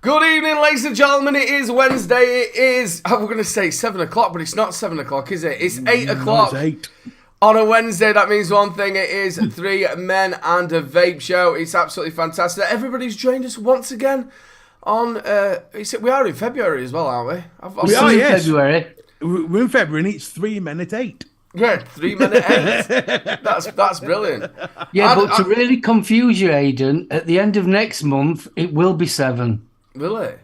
Good evening, ladies and gentlemen. It is Wednesday. It is, we're going to say 7 o'clock, but it's not 7 o'clock, is it? It's 8 o'clock. No, it's 8. On a Wednesday, that means one thing. It is 3 men and a vape show. It's absolutely fantastic. Everybody's joined us once again on, we are in February as well, aren't we? We are, yes. February. We're in February and it's 3 men at 8. Yeah, 3 men at 8. That's brilliant. Yeah, but to really confuse you, Aidan, at the end of next month, it will be 7. Will it?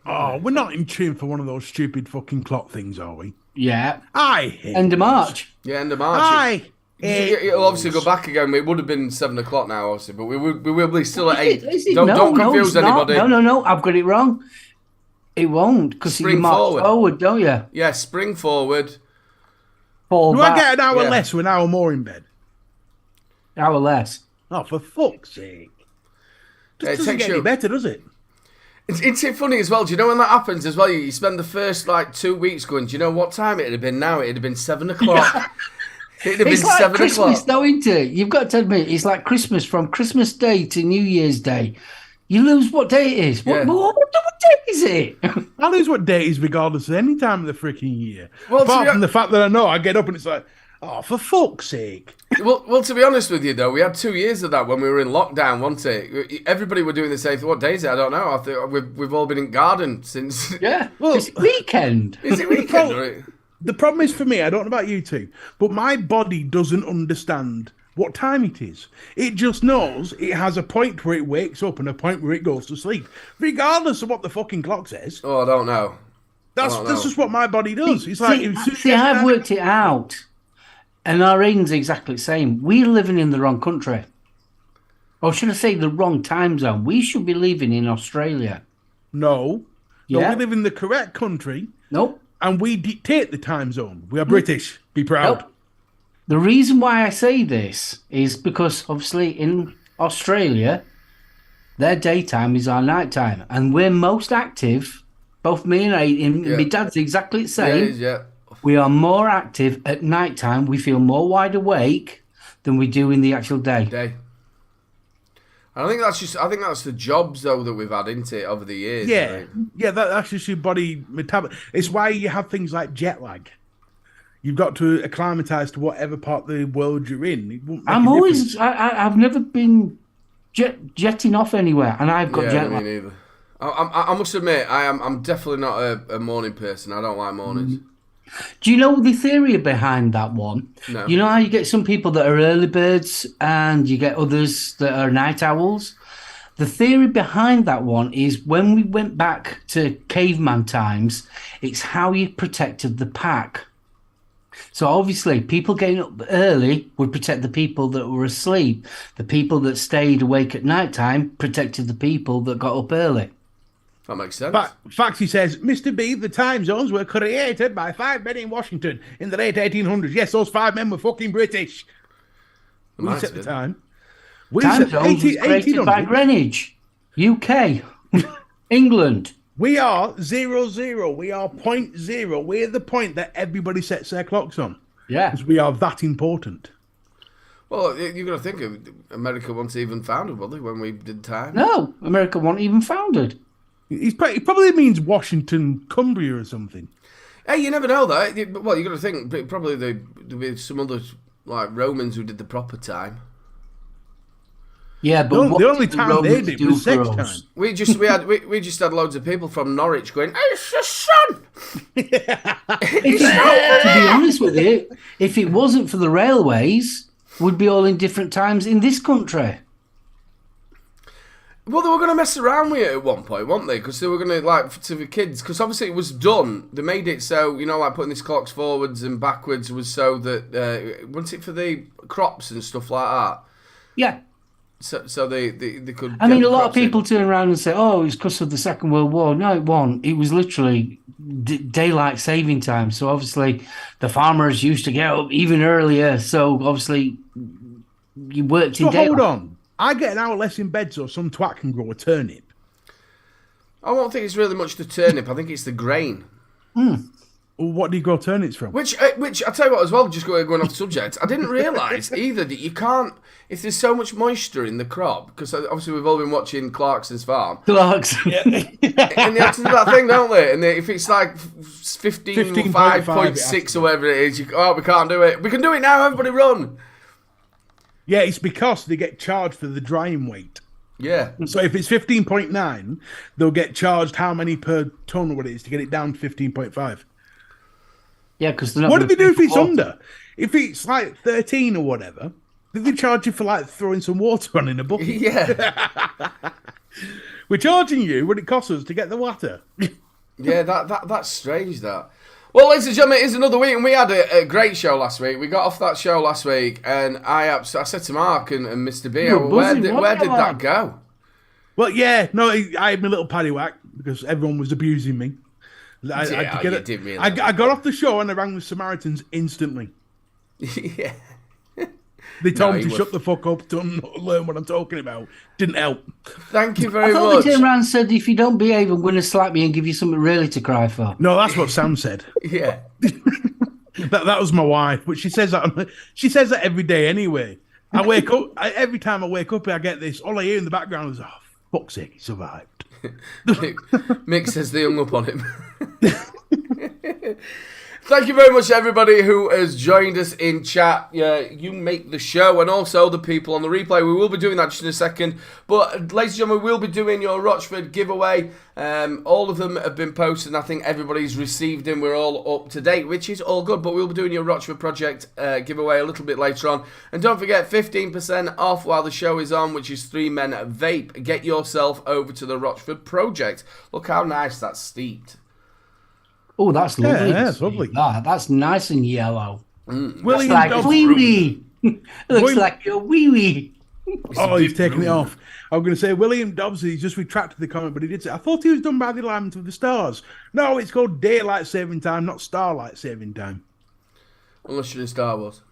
Oh, we're not in tune for one of those stupid fucking clock things, are we? Yeah. I hate End of March. Yeah, end of March. It'll obviously go those. back again. It would have been 7 o'clock now, obviously, but we will be still at 8. Is it? Don't confuse anybody. No, I've got it wrong. It won't, because you march forward, don't you? Yeah, spring forward. Fall Do back. I get an hour less or an hour more in bed? Hour less. Oh, for fuck's sake. Just doesn't takes get any better, does it? It's funny as well. Do you know when that happens as well? You spend the first 2 weeks going, do you know what time it'd have been now? It'd have been 7 o'clock. It'd have been It's like 7 Christmas, o'clock. though, isn't it? You've got to admit, it's like Christmas, from Christmas Day to New Year's Day. You lose what day it is. Yeah. What day is it? I lose what day it is regardless of any time of the freaking year. Well, Apart from the fact that I know I get up and it's like, oh, for fuck's sake. Well, to be honest with you, though, we had 2 years of that when we were in lockdown, wasn't it? Everybody were doing the same thing. What day is it? I don't know. I think we've all been in garden since... Yeah. Well, It's weekend. Is it weekend? Right? The problem is for me, I don't know about you two, but my body doesn't understand what time it is. It just knows it has a point where it wakes up and a point where it goes to sleep, regardless of what the fucking clock says. Oh, I don't know. That's just what my body does. It's like I've worked it out, and our Aiden's exactly the same. We're living in the wrong country. Or should I say the wrong time zone? We should be living in Australia. No, Yeah. we live in the correct country, Nope. and we dictate the time zone. We are British. Be proud. Nope. The reason why I say this is because, obviously, in Australia, their daytime is our nighttime, and we're most active. Both me and Aiden, my dad's exactly the Yeah, same. it is, yeah. We are more active at nighttime. We feel more wide awake than we do in the actual day. I think that's the jobs though that we've had into it over the years. Yeah, right? yeah, that's just your body metabolism. It's why you have things like jet lag. You've got to acclimatise to whatever part of the world you're in. It won't make I'm a always, difference. I've never been jetting off anywhere, and I've got jet me lag. neither. I must admit, I'm definitely not a morning person. I don't like mornings. Do you know the theory behind that one? No. You know how you get some people that are early birds and you get others that are night owls? The theory behind that one is when we went back to caveman times, it's how you protected the pack. So obviously, people getting up early would protect the people that were asleep. The people that stayed awake at night time protected the people that got up early. That makes sense. Faxi says, Mr. B, the time zones were created by 5 men in Washington in the late 1800s. Yes, those 5 men were fucking British. We set the time. Time zones was created by Greenwich, UK, England. We are 00. We are 0.0. We're the point that everybody sets their clocks on. Yeah. Because we are that important. Well, you've got to think of America wasn't even founded, was it, when we did time? No, America wasn't even founded. It probably means Washington, Cumbria or something. Hey, you never know that. Well, you got to think probably there'll be some other Romans who did the proper time. Yeah, but The only time they did was sex time. We just had loads of people from Norwich going, "It's the sun." To be honest with you, if it wasn't for the railways, we'd be all in different times in this country. Well, they were going to mess around with it at one point, weren't they? Because they were going to, to the kids, because obviously it was done. They made it so, putting these clocks forwards and backwards was so that, wasn't it for the crops and stuff like that? Yeah. So they could. I mean, a lot of people turn around and say, "Oh, it's because of the Second World War." No, it wasn't. It was literally daylight saving time. So obviously, the farmers used to get up even earlier. So obviously, you worked in daylight. Hold on, I get an hour less in bed, so some twat can grow a turnip. I don't think it's really much the turnip. I think it's the grain. What do you grow turnips from? Which I tell you what, as well, just going off the subject, I didn't realise either that you can't, if there's so much moisture in the crop, because obviously we've all been watching Clarkson's farm. Clarkson. And they have to do that thing, don't they? And if it's like 15.5.6 or whatever it is, we can't do it. We can do it now, everybody run. Yeah, it's because they get charged for the drying weight. Yeah. So if it's 15.9, they'll get charged how many per ton or what it is to get it down to 15.5. Yeah, because what do they do if it's under? If it's like 13 or whatever, do they charge you for like throwing some water on in a bucket? Yeah. We're charging you what it costs us to get the water. Yeah, that's strange, that. Well, ladies and gentlemen, it is another week, and we had a great show last week. We got off that show last week, and I said to Mark and Mr. B, where did that go? Well, yeah, no, I had my little paddy whack because everyone was abusing me. I got off the show and I rang the Samaritans instantly. Yeah. They told me to shut the fuck up, don't learn what I'm talking about. Didn't help. Thank you very much. I thought they turned around and said, if you don't behave, I'm going to slap you and give you something really to cry for. No, that's what Sam said. Yeah. that was my wife, but she says that every day anyway. I wake up, every time I wake up, I get this. All I hear in the background is, oh, fuck's sake, he survived. Mick says they hung up on him. Thank you very much to everybody who has joined us in chat. You make the show, and also the people on the replay. We will be doing that just in a second. But, ladies and gentlemen, we'll be doing your Rochford giveaway. All of them have been posted, and I think everybody's received them. We're all up to date, which is all good. But we'll be doing your Rochford Project giveaway a little bit later on. And don't forget, 15% off while the show is on, which is 3 Men Vape. Get yourself over to the Rochford Project. Look how nice that's steeped. Oh, that's lovely. Yeah, that's lovely. That's nice and yellow. William like Dobbs. wee-wee. It looks like your wee-wee. Oh, he's taking it off. I'm going to say William Dobbs, he's just retracted the comment, but he did say, I thought he was done by the alignment of the stars. No, it's called daylight saving time, not starlight saving time. Unless you're in Star Wars.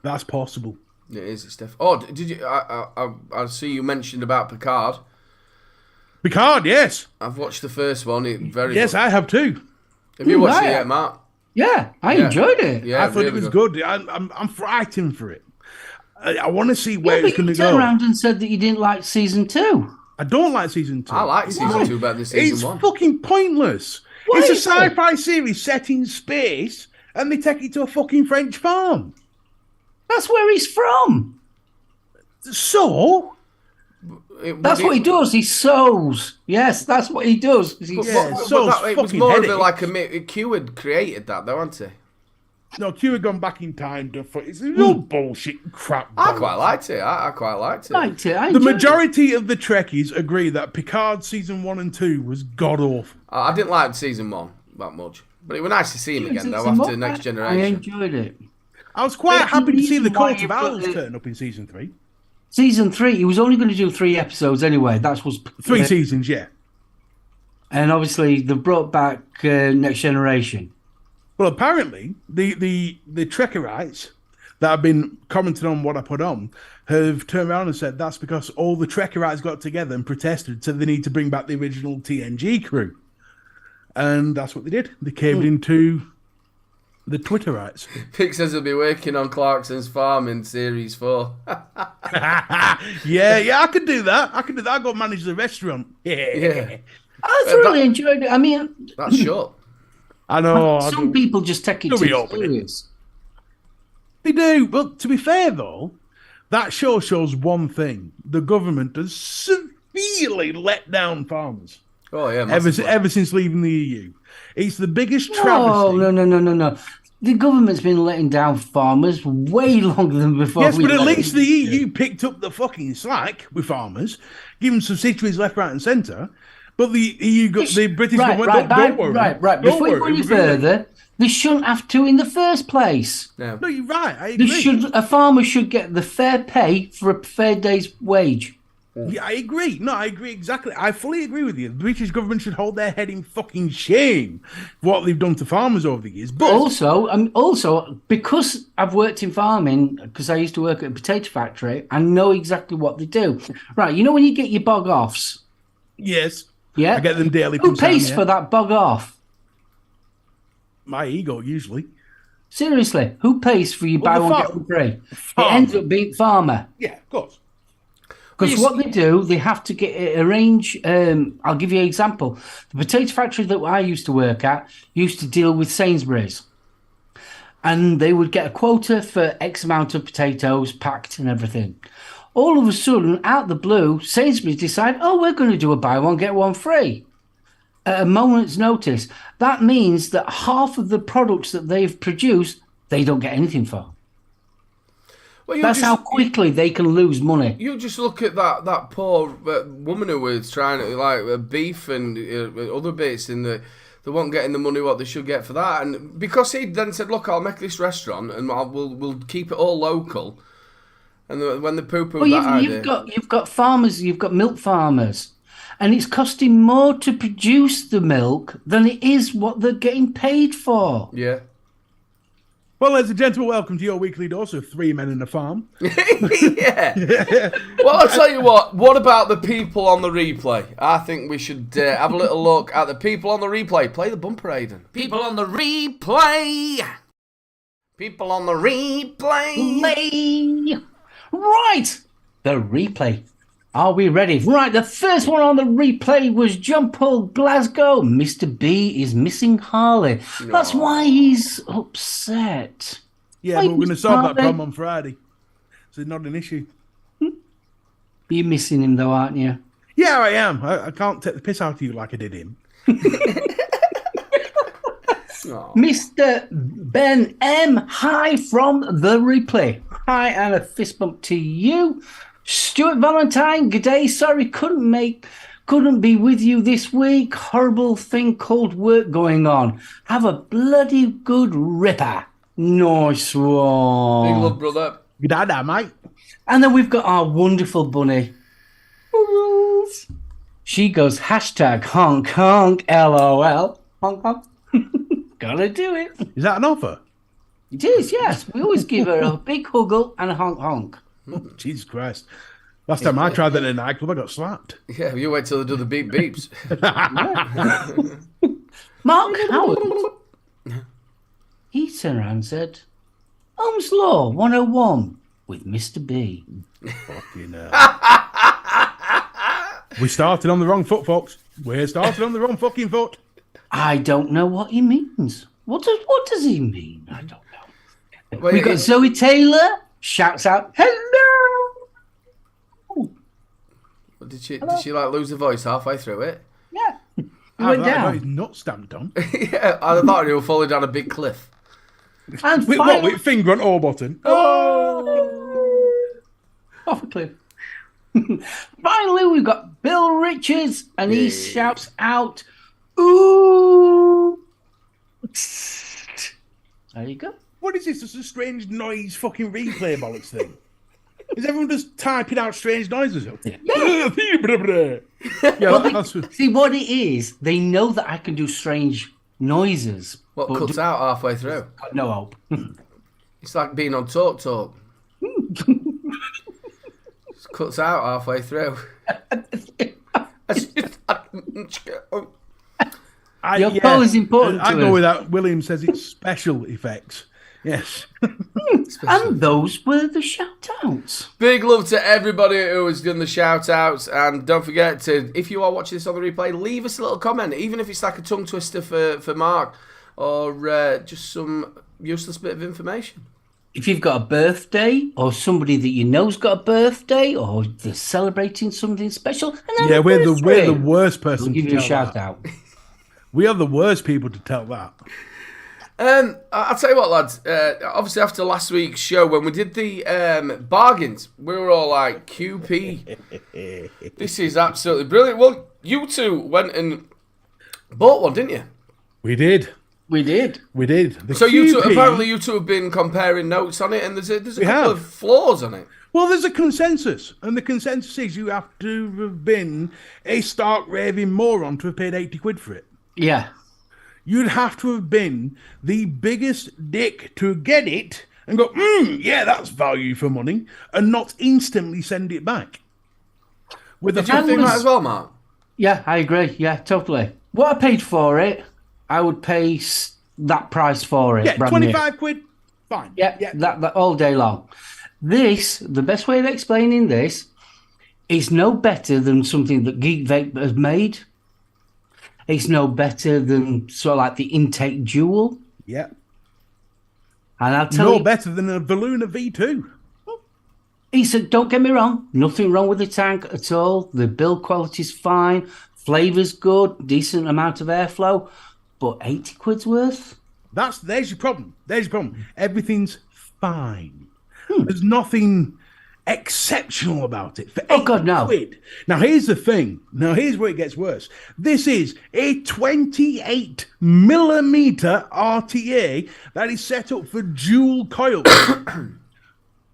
That's possible. It is, it's definitely. Oh, did you? I see you mentioned about Picard. Picard, yes. I've watched the first one. Yes, I have too. Have you watched it yet, Mark? Yeah, I enjoyed it. Yeah, I thought really it was good. I'm frightened for it. I want to see where it's going to go. You turned around and said that you didn't like season 2. I don't like season 2. I like season 2 better than season 1. It's fucking pointless. Why it's a is it? sci-fi series set in space, and they take it to a fucking French farm. That's where he's from. So? That's what he does. He sews. Yes, that's what he does. It was more of like Q had created that, though, hadn't he? No, Q had gone back in time to. It's no bullshit crap. I quite liked it. I quite liked it. The majority of the Trekkies agree that Picard season 1 and 2 was god awful. I didn't like season 1 that much, but it was nice to see him again though after Next Generation. I enjoyed it. I was quite happy to see the Court of Owls turn up in season 3. Season 3, he was only going to do 3 episodes anyway. That was 3 seasons, yeah. And obviously, they brought back Next Generation. Well, apparently, the Trekkerites that have been commenting on what I put on have turned around and said that's because all the Trekkerites got together and protested, so they need to bring back the original TNG crew. And that's what they did. They caved into the Twitterites. Pick says he'll be working on Clarkson's farm in Series 4. yeah, I could do that. I'll go manage the restaurant. Yeah. I thoroughly enjoyed it. I mean... That's short. I know. Some people just take it too serious. They do. But to be fair, though, that show shows one thing. The government has severely let down farmers. Oh, yeah. Ever since leaving the EU. It's the biggest travesty. No. The government's been letting down farmers way longer than before. Yes, but at least the EU picked up the fucking slack with farmers, giving subsidies left, right and centre. But the EU got the British government. Don't worry. Right. Before you go any further, they shouldn't have to in the first place. No, you're right. I agree. A farmer should get the fair pay for a fair day's wage. Yeah, I agree. No, I agree exactly. I fully agree with you. The British government should hold their head in fucking shame for what they've done to farmers over the years. But also, because I've worked in farming, because I used to work at a potato factory, I know exactly what they do. Right, you know when you get your bog offs? Yes. Yeah. I get them daily. Who pays for that bog off? My ego, usually. Seriously, who pays for you buy the one, get one free? It farmer. ends up being farmer. Yeah, of course. Because what they do, they have to arrange. I'll give you an example. The potato factory that I used to work at used to deal with Sainsbury's. And they would get a quota for X amount of potatoes packed and everything. All of a sudden, out the blue, Sainsbury's decide, we're going to do a buy one, get one free. At a moment's notice. That means that half of the products that they've produced, they don't get anything for. Well, that's how quickly they can lose money. You just look at that poor woman who was trying to, like, beef and other bits in the... They weren't getting the money what they should get for that, and because he then said, "Look, I'll make this restaurant, and we'll keep it all local." And when the poo-pooed that idea, you've got farmers, you've got milk farmers, and it's costing more to produce the milk than it is what they're getting paid for. Yeah. Well, ladies and gentlemen, welcome to your weekly dose of 3 Men in a Farm. Yeah. Well, I'll tell you what about the people on the replay? I think we should have a little look at the people on the replay. Play the bumper, Aiden. People on the replay. People on the replay. Right. The replay. Are we ready? Right, the first one on the replay was John Paul Glasgow. Mr. B is missing Harley. No. That's why he's upset. Yeah, but we're going to solve that problem on Friday. So it's not an issue. You're missing him though, aren't you? Yeah, I am. I can't take the piss out of you like I did him. Mr. Ben M, hi from the replay. Hi, and a fist bump to you. Stuart Valentine, good day. Sorry, couldn't be with you this week. Horrible thing called work going on. Have a bloody good ripper. Nice one. Big love, brother. Good day, mate. And then we've got our wonderful bunny. She goes hashtag honk honk LOL. Honk honk. Gotta do it. Is that an offer? It is, yes. We always give her a big huggle and a honk honk. Oh, Jesus Christ. Last time I tried that in a nightclub, I got slapped. Yeah, you wait till they do the beep beeps. Mark Howard. He turned around and said, Ohm's Law 101 with Mr. B. Fucking hell. We started on the wrong foot, folks. We started on the wrong fucking foot. I don't know what he means. What does he mean? I don't know. We got Zoe Taylor. Shouts out, hello! Did she like lose the voice halfway through it? Yeah. He went down. I got his nut stamped on. Yeah, I thought he was falling down a big cliff. And with finger on all button. Oh! Off a cliff. Finally, we've got Bill Richards, and he shouts out, ooh! There you go. What is this? This is a strange noise fucking replay bollocks thing. Is everyone just typing out strange noises? Yeah. See, what it is, they know that I can do strange noises. What cuts out halfway through? No hope. It's like being on Talk Talk. It cuts out halfway through. Your call is important to I go with that. William says it's special effects. Yes. And those were the shout-outs. Big love to everybody who has done the shout-outs. And don't forget to, if you are watching this on the replay, leave us a little comment. Even if it's like a tongue twister for Mark or just some useless bit of information. If you've got a birthday or somebody that you know's got a birthday or they're celebrating something special. Yeah, we're the worst person we'll give to you a tell shout-out. that. We are the worst people to tell that. I'll tell you what, lads. Obviously, after last week's show, when we did the bargains, we were all like, QP, this is absolutely brilliant. Well, you two went and bought one, didn't you? We did. So apparently you two have been comparing notes on it, and there's a couple of flaws on it. Well, there's a consensus, and the consensus is you have to have been a stark raving moron to have paid 80 quid for it. Yeah. You'd have to have been the biggest dick to get it and go, yeah, that's value for money, and not instantly send it back. Did you think that as well, Mark? Yeah, I agree. Yeah, totally. What I paid for it, I would pay that price for it. Yeah, brand new. 25 quid, fine. Yeah, that all day long. The best way of explaining this is no better than something that Geek Vape has made. It's no better than sort of like the Intake Dual. Yeah. And I'll tell you, better than a Valuna V2. he said, don't get me wrong, nothing wrong with the tank at all. The build quality's fine, flavour's good, decent amount of airflow, but 80 quid's worth? There's your problem. Everything's fine. There's nothing exceptional about it for 80 God, no. quid. Now here's the thing. Now here's where it gets worse. This is a 28 millimeter RTA that is set up for dual coil.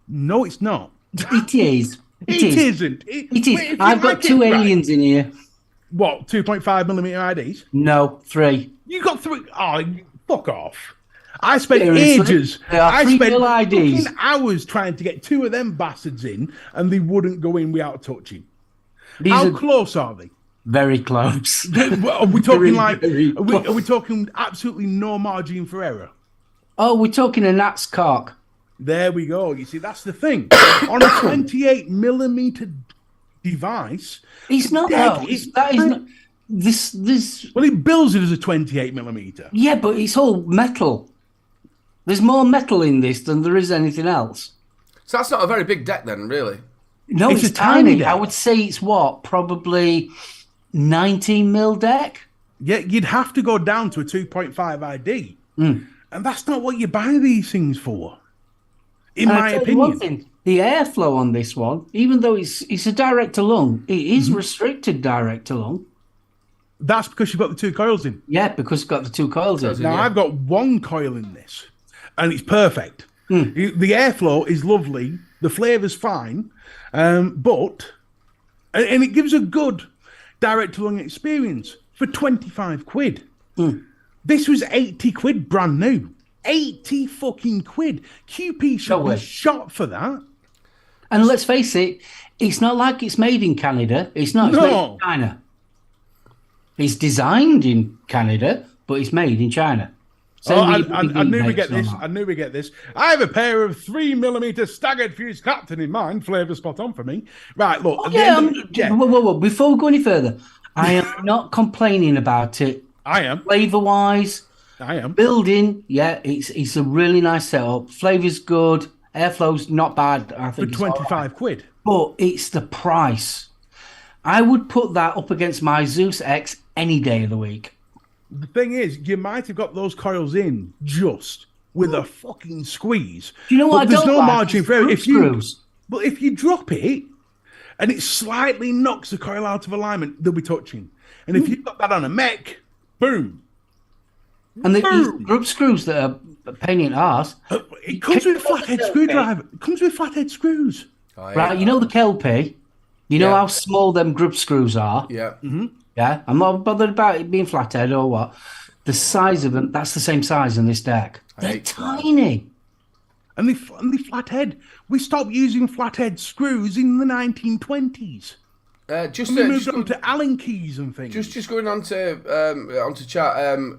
No, it's not. It is. It isn't. It is. I've got two aliens in here. What, 2.5 millimeter IDs? No, 3. You got 3. Oh, fuck off. I spent Seriously? ages. They are I spent 3 mil IDs. fucking hours trying to get 2 of them bastards in, and they wouldn't go in without touching. These How are close are they? very close. Are we talking Very are we talking absolutely no margin for error? Oh, we're talking a Nat's cock. There we go. You see, that's the thing. On a 28 millimeter device, It's not Dead. though. That is not. This. well, it bills it as a 28 millimeter. Yeah, but it's all metal. There's more metal in this than there is anything else. So that's not a very big deck then, really. No, It's it's a tiny tiny. deck. I would say it's what, probably 19 mil deck. Yeah, you'd have to go down to a 2.5 ID, and that's not what you buy these things for, in And I my tell you one opinion. thing, the airflow on this one, even though it's a direct to lung, it is restricted direct to lung. That's because you've got the 2 coils in. Yeah, because it's got the 2 coils in. Now, Yeah. I've got 1 coil in this, and it's perfect. The airflow is lovely. The flavour's fine. But it gives a good direct-to-lung experience for 25 quid. This was 80 quid brand new. 80 fucking quid. QP should No be way. shot for that. And let's face it, it's not like it's made in Canada. It's not. It's No. made in China. It's designed in Canada, but it's made in China. Same Oh, with I the knew we makes get on this. that. I knew we get this. I have a pair of 3 millimeter staggered fuse Clapton in mind. Flavour spot on for me. Right, look. at the Yeah, end of the- yeah, whoa. Before we go any further, I am not complaining about it. I am. Flavor-wise, I am. building, yeah, it's a really nice setup. Flavor's good. Airflow's not bad. I For think it's all right. 25 quid. But it's the price. I would put that up against my Zeus X any day of the week. The thing is, you might have got those coils in just with a fucking squeeze. Do you know what But I there's don't no like? margin It's for error. group If you, screws. well, if you drop it and it slightly knocks the coil out of alignment, they'll be touching. And if you've got that on a mech, boom. And these Boom. group screws that are a pain in the arse. It comes with a flathead screwdriver. It comes with flathead screws. Oh, yeah. Right, you know the Kelpie? You know Yeah. how small them group screws are? Yeah. Yeah, I'm not bothered about it being flathead or what. The size of them, that's the same size in this deck. They're hate that. tiny. And the flathead. We stopped using flathead screws in the 1920s. Just, We moved just, on to Allen keys and things. just going on to onto chat.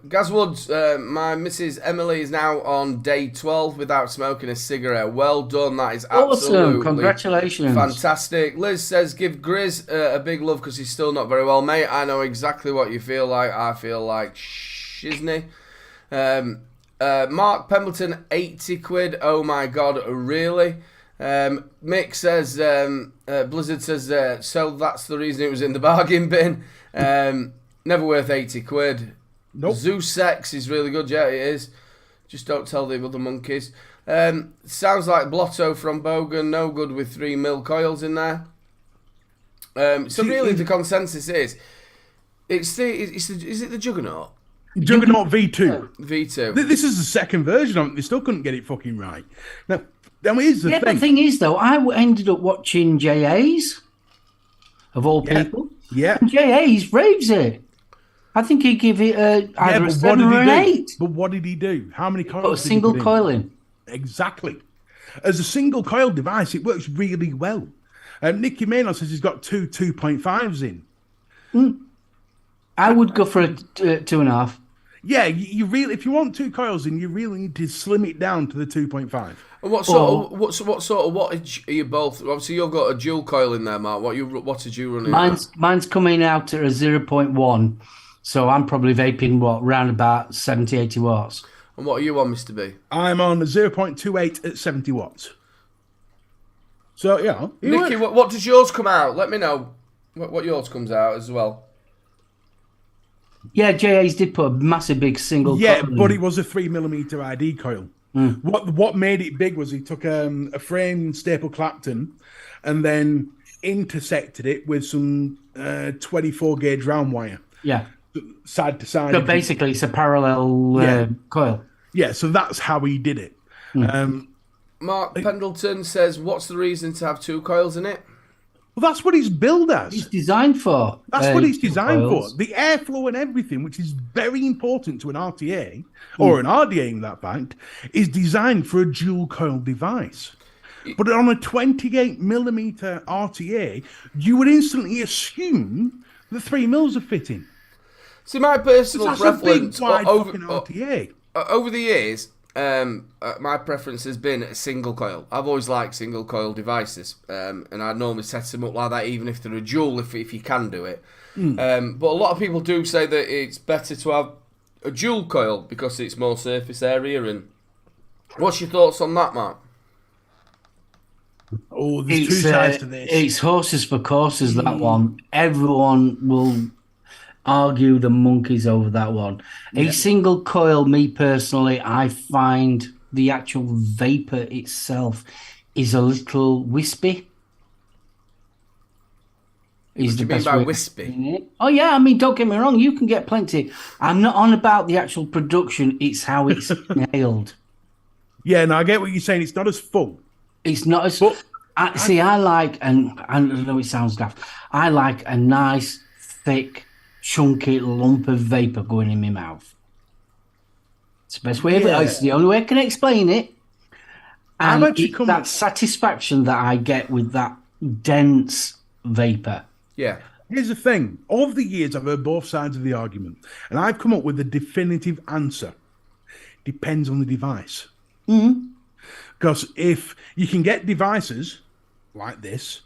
Gazwoods, my Mrs. Emily is now on day 12 without smoking a cigarette. Well done. That is absolutely Awesome. Congratulations. fantastic. Liz says, give Grizz a big love because he's still not very well, mate. I know exactly what you feel like. I feel like shizney. Mark Pemberton, 80 quid. Oh my God, really? Mick says, Blizzard says, so that's the reason it was in the bargain bin. Never worth 80 quid. Nope. Zeus X is really good, yeah, it is. Just don't tell the other monkeys. Sounds like Blotto from Bogan, no good with 3 mil coils in there. So really the consensus is, is it the Juggernaut? Juggernaut V2. V2. This is the second version of it. They still couldn't get it fucking right. Now here's the Yeah, thing. the thing is, though, I ended up watching JA's, of all Yeah. people. Yeah. And JA's raves it. I think he'd give it either a 7 or an 8. But what did he do? How many coils? Put a did he single put in? coil in. Exactly. As a single coil device, it works really well. Nicky Maynard says he's got 2.5s in. I would go for a 2.5. Yeah, you really, if you want 2 coils in, you really need to slim it down to the 2.5. And what sort of wattage are you both? Obviously, you've got a dual coil in there, Mark. What wattage you running at? Mine's coming out at a 0.1, so I'm probably vaping round about 70, 80 watts. And what are you on, Mr. B? I'm on a 0.28 at 70 watts. So, yeah. Nicky, what does yours come out? Let me know what yours comes out as well. Yeah, JA's did put a massive big single Yeah, coil but in. it was a 3mm ID coil. What made it big was he took a frame staple Clapton and then intersected it with some 24 gauge round wire. Yeah. Side to side. So basically, it's a parallel coil. Yeah, so that's how he did it. Mark Pendleton says, "What's the reason to have 2 coils in it?" Well, that's what he's billed as. It's designed for. That's what it's designed coils. for. The airflow and everything, which is very important to an RTA, or an RDA in that fact, is designed for a dual coil device. But on a 28mm RTA, you would instantly assume the 3 mils are fitting. See, my personal That's preference a big, wide fucking RTA. over the years, my preference has been a single coil. I've always liked single coil devices, and I normally set them up like that, even if they're a dual, if you can do it. But a lot of people do say that it's better to have a dual coil because it's more surface area. And what's your thoughts on that, Mark? Oh, there's 2 sides to this. It's horses for courses, that one. Everyone will argue the monkeys over that one. A single coil, me personally, I find the actual vapor itself is a little wispy. What do you mean by wispy? Oh, yeah, I mean, don't get me wrong, you can get plenty. I'm not on about the actual production, it's how it's nailed. Yeah, no, I get what you're saying. It's not as full. It's not as... I like, and I know it sounds daft, I like a nice, thick, chunky lump of vapor going in my mouth. It's the best way of it. It's the only way I can explain it. And that satisfaction that I get with that dense vapor. Yeah. Here's the thing. Over the years, I've heard both sides of the argument, and I've come up with a definitive answer. Depends on the device. Because if you can get devices like this,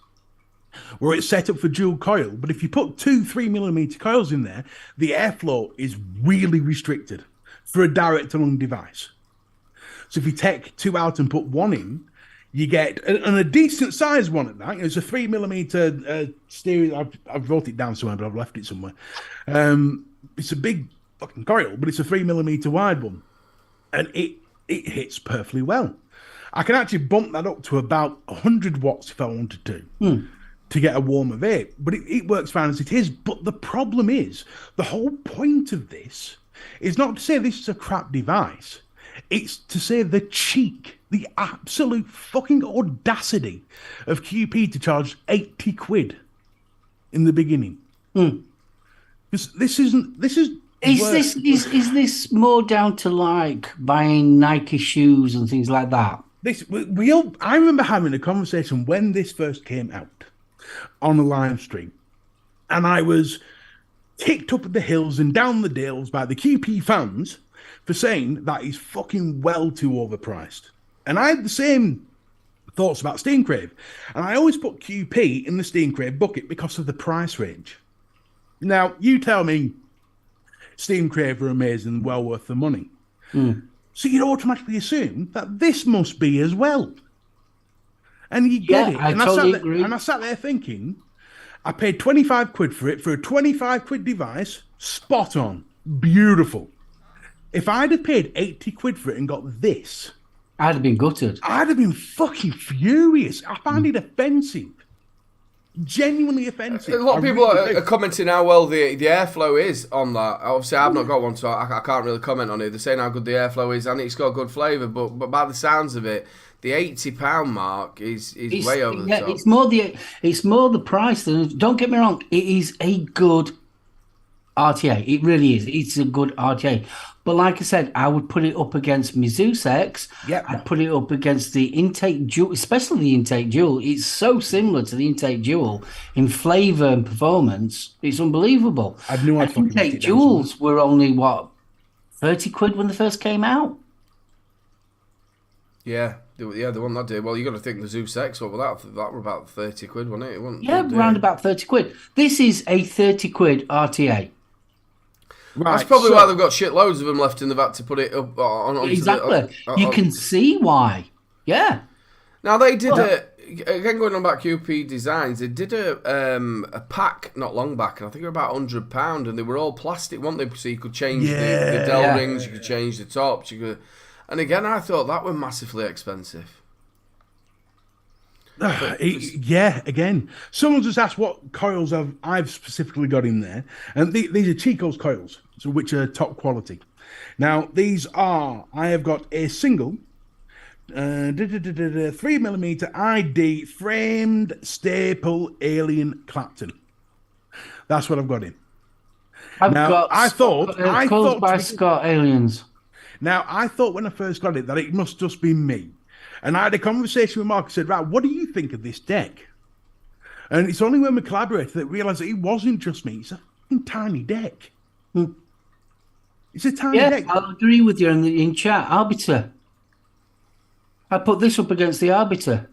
where it's set up for dual coil, but if you put 2 3mm coils in there, the airflow is really restricted for a direct to lung device. So if you take 2 out and put 1 in, you get a decent sized one at that. It's a 3mm stereo. I've wrote it down somewhere, but I've left it somewhere. It's a big fucking coil, but it's a 3mm wide one, and it hits perfectly well. I can actually bump that up to about 100 watts if I wanted to get a warmer vape, but it works fine as it is. But the problem is, the whole point of this is not to say this is a crap device. It's to say the cheek, the absolute fucking audacity of QP to charge 80 quid in the beginning. Because this is this more down to like buying Nike shoes and things like that? I remember having a conversation when this first came out on a live stream, and I was kicked up the hills and down the dales by the QP fans for saying that is fucking well too overpriced. And I had the same thoughts about Steam Crave, and I always put QP in the Steam Crave bucket because of the price range. Now, you tell me Steam Crave are amazing, well worth the money. So you'd automatically assume that this must be as well. And you get it. I totally agree. And I sat there thinking, I paid 25 quid for it, for a 25 quid device, spot on, beautiful. If I'd have paid 80 quid for it and got this, I'd have been gutted. I'd have been fucking furious. I find it offensive. Genuinely offensive. A lot of people are commenting how well the airflow is on that. Obviously, I've not got one, so I can't really comment on it. They're saying how good the airflow is, and it's got good flavour, but by the sounds of it, the £80 mark is way over the top. It's more the price than. Don't get me wrong, it is a good RTA. It really is. It's a good RTA. But like I said, I would put it up against Mizus X. Yep. I'd put it up against the Intake Dual, especially the Intake Dual. It's so similar to the Intake Dual in flavour and performance. It's unbelievable. I knew I'd fucking Intake Duals were only, what, £30 when they first came out. Yeah, the one that did. Well, you got to think the Zeus X. What was that? That were about £30, wasn't it? It wasn't, Yeah, round about £30. This is a £30 RTA. Right, that's probably why they've got shitloads of them left in the vat to put it up on. Exactly. You can see why. Yeah. Now they did again going on about QP Designs. They did a pack not long back, and I think they were about £100, and they were all plastic, weren't they? So you could change the Dell rings, you could change the tops, you could. And again, I thought that were massively expensive. Yeah, again, someone just asked what coils I've specifically got in there, and these are Chico's coils, so which are top quality. Now I have got a single 3mm ID framed staple alien Clapton. That's what I've got in. I thought coils by Scott aliens. Now I thought when I first got it that it must just be me. And I had a conversation with Mark and said, right, what do you think of this deck? And it's only when we collaborated that we realised that it wasn't just me. It's a fucking tiny deck. It's a tiny deck. I'll agree with you in chat. Arbiter. I put this up against the Arbiter.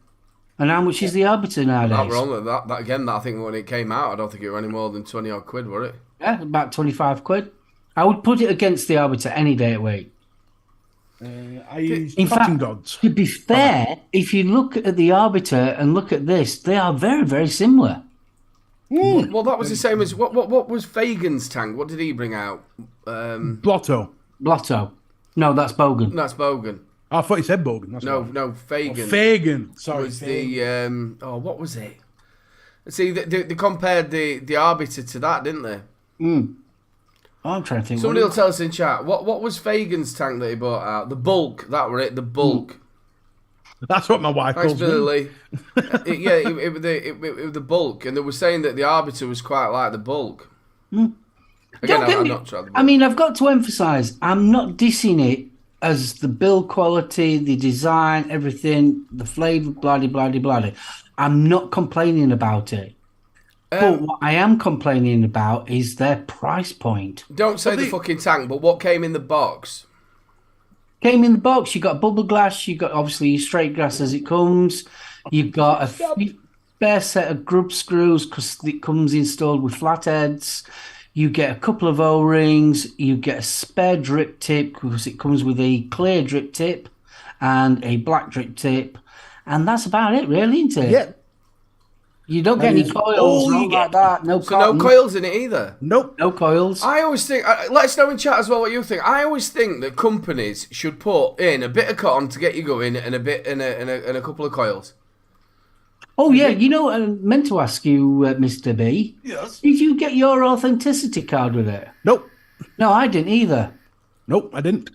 And how much is the Arbiter nowadays? That again, I think when it came out, I don't think it were any more than 20 odd quid, were it? Yeah, about £25. I would put it against the Arbiter any day of the week. I use in Cotton fact, Gods. To be fair, if you look at the Arbiter and look at this, they are very, very similar. Well, that was the same as what was Fagan's tank? What did he bring out? Blotto. No, that's Bogan. That's Bogan. I thought you said Bogan. That's no, Fagan. Fagan. Sorry, was Fagan. What was it? See, they compared the Arbiter to that, didn't they? I'm trying to think. Somebody will tell us in chat. What was Fagan's tank that he bought out? The Bulk. That were it. The Bulk. That's what my wife calls me. It was the Bulk, and they were saying that the Arbiter was quite like the Bulk. Again, I'm not tried the Bulk. I mean, I've got to emphasise, I'm not dissing it as the build quality, the design, everything, the flavour, blah. I'm not complaining about it. But what I am complaining about is their price point. Don't say the fucking tank, but what came in the box? Came in the box, you got bubble glass, you got obviously your straight glass as it comes, you've got a spare set of grub screws because it comes installed with flatheads, you get a couple of O-rings, you get a spare drip tip because it comes with a clear drip tip and a black drip tip, and that's about it really, isn't it? Yeah. You don't get any coils, not like that. No coils in it either. Nope. No coils. I always think. Let us know in chat as well what you think. I always think that companies should put in a bit of cotton to get you going, and a couple of coils. Oh yeah, you know, I meant to ask you, Mr. B. Yes. Did you get your authenticity card with it? Nope. No, I didn't either. Nope, I didn't.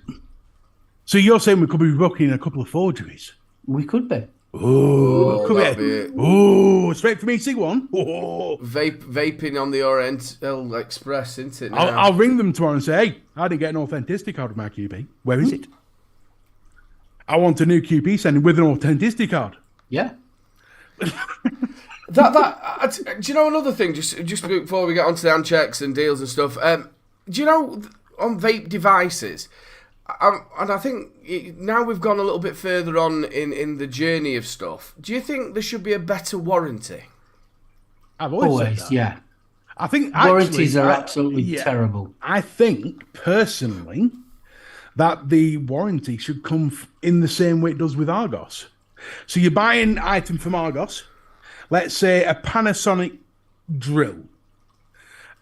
So you're saying we could be booking a couple of forgeries? We could be. Oh, come here. Oh, straight from EC1. Oh. Vaping on the Oriental Express, isn't it? I'll ring them tomorrow and say, hey, I didn't get an authenticity card with my QP. Where is it? I want a new QP sending with an authenticity card. Yeah. Do you know another thing? Just before we get onto the hand checks and deals and stuff. Do you know on vape devices? And I think now we've gone a little bit further on in the journey of stuff. Do you think there should be a better warranty? I've always said that. Yeah. I think warranties are absolutely terrible. I think personally that the warranty should come in the same way it does with Argos. So you buy an item from Argos, let's say a Panasonic drill,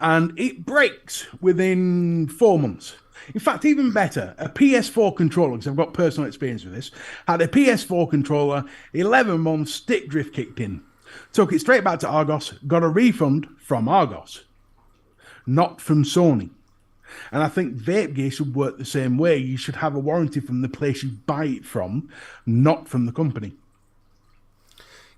and it breaks within 4 months. In fact, even better, a PS4 controller, because I've got personal experience with this, had a PS4 controller, 11 months, stick drift kicked in. Took it straight back to Argos, got a refund from Argos, not from Sony. And I think vape gear should work the same way. You should have a warranty from the place you buy it from, not from the company.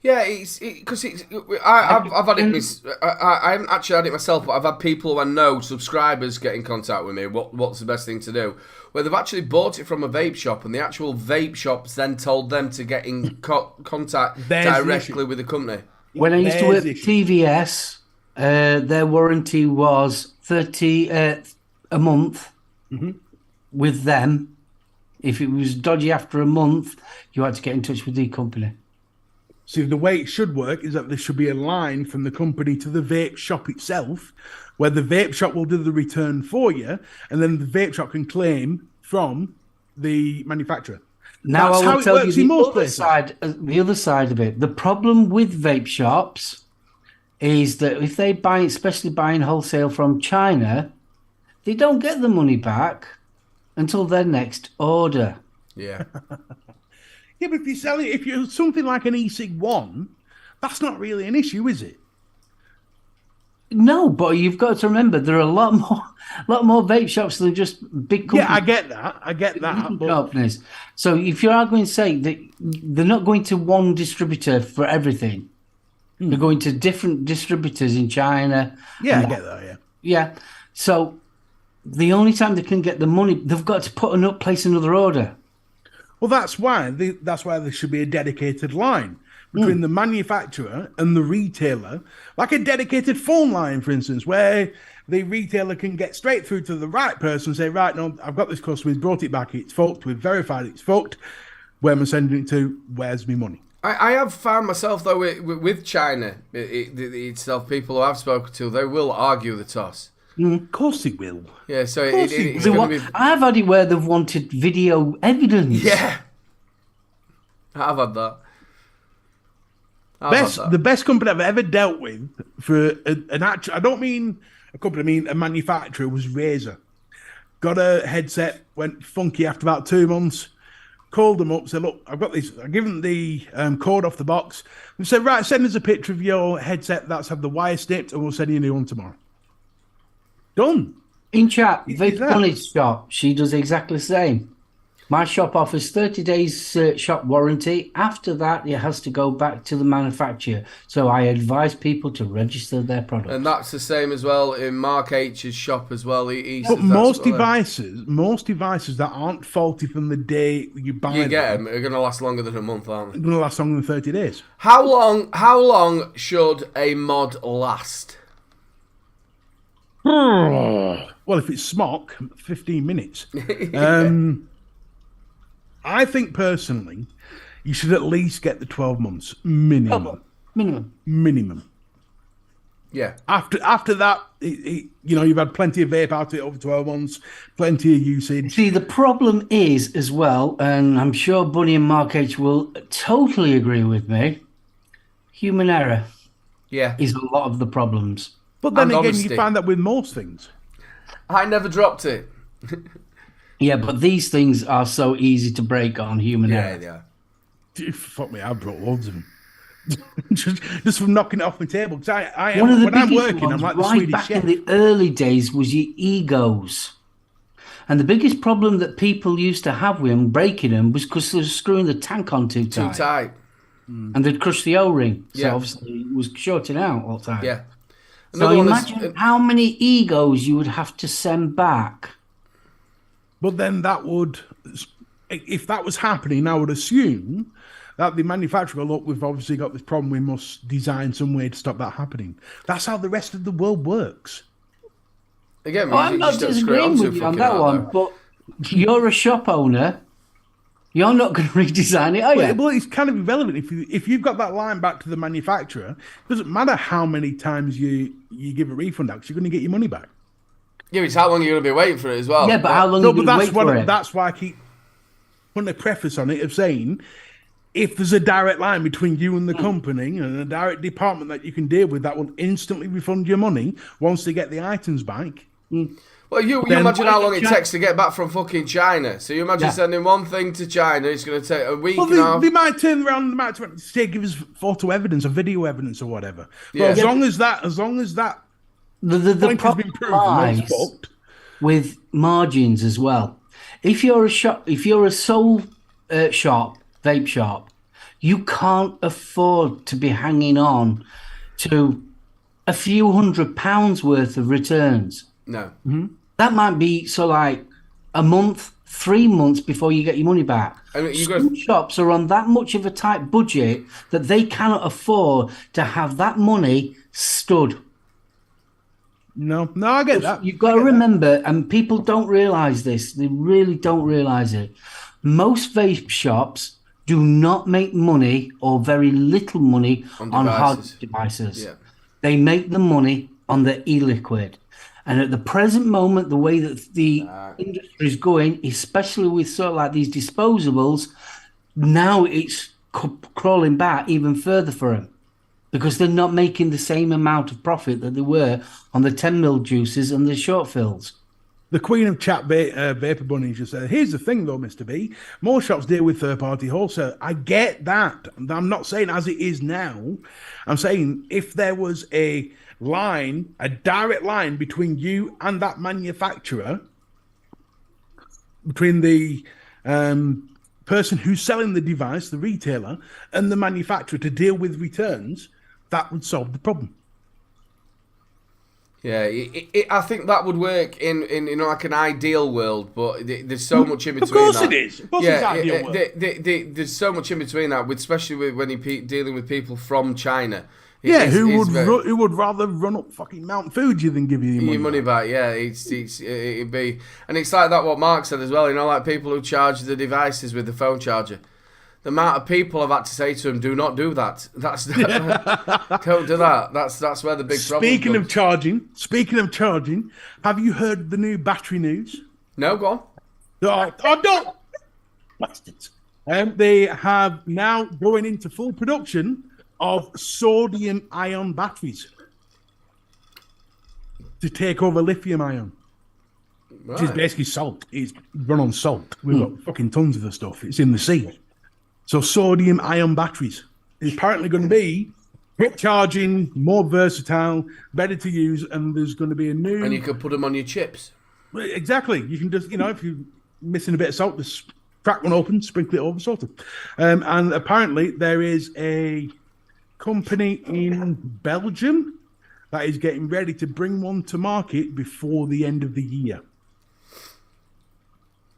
Yeah, because I've had it. I haven't actually had it myself, but I've had people who I know, subscribers, get in contact with me. What's the best thing to do? Where they've actually bought it from a vape shop, and the actual vape shops then told them to get in contact directly with the company. When I used to work at TVS, their warranty was 30 a month. Mm-hmm. with them. If it was dodgy after a month, you had to get in touch with the company. See, the way it should work is that there should be a line from the company to the vape shop itself, where the vape shop will do the return for you, and then the vape shop can claim from the manufacturer. Now That's I how will it tell works you in the most other places. side. The other side of it. The problem with vape shops is that if they buy, especially buying wholesale from China, they don't get the money back until their next order. Yeah. Yeah, but if you're something like an e-cig 1, that's not really an issue, is it? No, but you've got to remember there are a lot more vape shops than just big companies. Yeah, I get that. But Companies. So if you are going to say that they're not going to one distributor for everything, they're going to different distributors in China. yeah, I get that. Yeah. Yeah. So the only time they can get the money, they've got to place another order. Well, that's why there should be a dedicated line between the manufacturer and the retailer, like a dedicated phone line, for instance, where the retailer can get straight through to the right person and say, right, no, I've got this customer, he's brought it back, it's fucked, we've verified it's fucked, where am I sending it to, where's my money? I have found myself, though, with China itself, people who I've spoken to, they will argue the toss. Of course it will. Yeah, so it's They going to be... I've had it where they've wanted video evidence. Yeah. I've had that. The best company I've ever dealt with for an actual, I don't mean a company, I mean a manufacturer, was Razer. Got a headset, went funky after about 2 months, called them up, said, look, I've got this, I give them the cord off the box, and said, right, send us a picture of your headset that's had the wire snipped, and we'll send you a new one tomorrow. Done. In chat, Vape Bonnie's shop, she does exactly the same. My shop offers 30 days shop warranty. After that, it has to go back to the manufacturer. So I advise people to register their product. And that's the same as well in Mark H's shop as well. But most devices that aren't faulty from the day you buy you get them are going to last longer than a month, aren't they? Going to last longer than 30 days. How long should a mod last? Well, if it's smock, 15 minutes. I think personally, you should at least get the 12 months minimum. Minimum. Yeah. After that, you've had plenty of vape out of it over 12 months, plenty of usage. See, the problem is as well, and I'm sure Bunny and Mark H will totally agree with me, human error is a lot of the problems. But then And again, honesty. you find that with most things. I never dropped it. Yeah, but these things are so easy to break on human error. Yeah. Dude, fuck me, I brought loads of them. just from knocking it off my table. Because One of the when I'm biggest working, I'm ones like the right Swedish back chef. in the early days was your egos. And the biggest problem that people used to have with them, breaking them, was because they were screwing the tank on too tight. Too tight. And they'd crush the O-ring. So Yeah. obviously it was shorting out all the time. Yeah. So Another one imagine how many egos you would have to send back. But then that would, if that was happening, I would assume that the manufacturer, look, we've obviously got this problem, we must design some way to stop that happening. That's how the rest of the world works. Again, I'm not disagreeing with you on that one, but you're a shop owner. You're not going to redesign it, are you? Well, it's kind of irrelevant. If you've got that line back to the manufacturer, it doesn't matter how many times you give a refund out, because you're going to get your money back. Yeah, it's how long you're going to be waiting for it as well. Yeah, but how long are you going to wait for it? That's why I keep putting a preface on it of saying, if there's a direct line between you and the company and a direct department that you can deal with that will instantly refund your money once they get the items back. Well, you imagine how long it takes to get back from fucking China. So you imagine sending one thing to China, it's going to take a week and a half. They might turn around and say, give us photo evidence or video evidence or whatever. But as long as that the point has been proven, lies that's fucked. with margins as well. If you're a shop, if you're a sole shop, vape shop, you can't afford to be hanging on to a few £100 worth of returns. No. That might be like a month, 3 months before you get your money back. I mean, Some shops are on that much of a tight budget that they cannot afford to have that money stood. No, I get that. You've got to remember, and people don't realize this, they really don't realize it. Most vape shops do not make money or very little money on hard devices. Yeah. They make the money on the e-liquid. And at the present moment, the way that the industry is going, especially with sort of like these disposables, now it's crawling back even further for them because they're not making the same amount of profit that they were on the 10 ml juices and the short fills. The queen of chat vapor bunnies just said, here's the thing though, Mr. B. More shops deal with third-party wholesale. I get that. I'm not saying as it is now. I'm saying if there was a direct line between you and that manufacturer, between the person who's selling the device, the retailer, and the manufacturer to deal with returns, that would solve the problem. Yeah, I think that would work in like an ideal world, but there's so much in between. Of course that. it is. Of course it's ideal world. There's so much in between that, especially when you're dealing with people from China. Who would rather run up fucking Mount Fuji than give you your money back? Yeah, it'd be, and it's like that what Mark said as well. You know, like people who charge the devices with the phone charger. The amount of people I've had to say to him, "Do not do that. Don't do that." That's where the big problem. Speaking of charging, have you heard the new battery news? No, go on. Don't. Bastards. They have now going into full production of sodium-ion batteries to take over lithium-ion. Right. Which is basically salt. It's run on salt. We've got fucking tons of the stuff. It's in the sea. So sodium-ion batteries is apparently going to be quick charging, more versatile, better to use, and there's going to be a new... And you could put them on your chips. Exactly. You can just, if you're missing a bit of salt, just crack one open, sprinkle it over salt. And apparently there is a company in Belgium that is getting ready to bring one to market before the end of the year.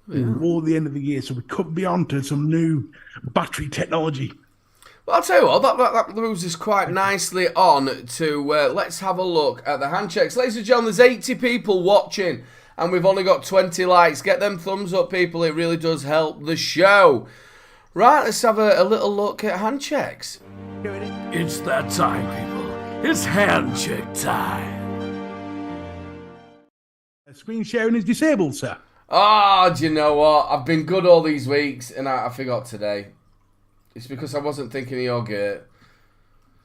Before the end of the year, so we could be on to some new battery technology. Well, I'll tell you what, that moves us quite nicely on to let's have a look at the hand checks. Ladies and gentlemen, there's 80 people watching and we've only got 20 likes. Get them thumbs up, people. It really does help the show. Right, let's have a little look at hand checks. It's that time, people. It's hand check time. Screen sharing is disabled, sir. Do you know what? I've been good all these weeks and I forgot today. It's because I wasn't thinking of your girth.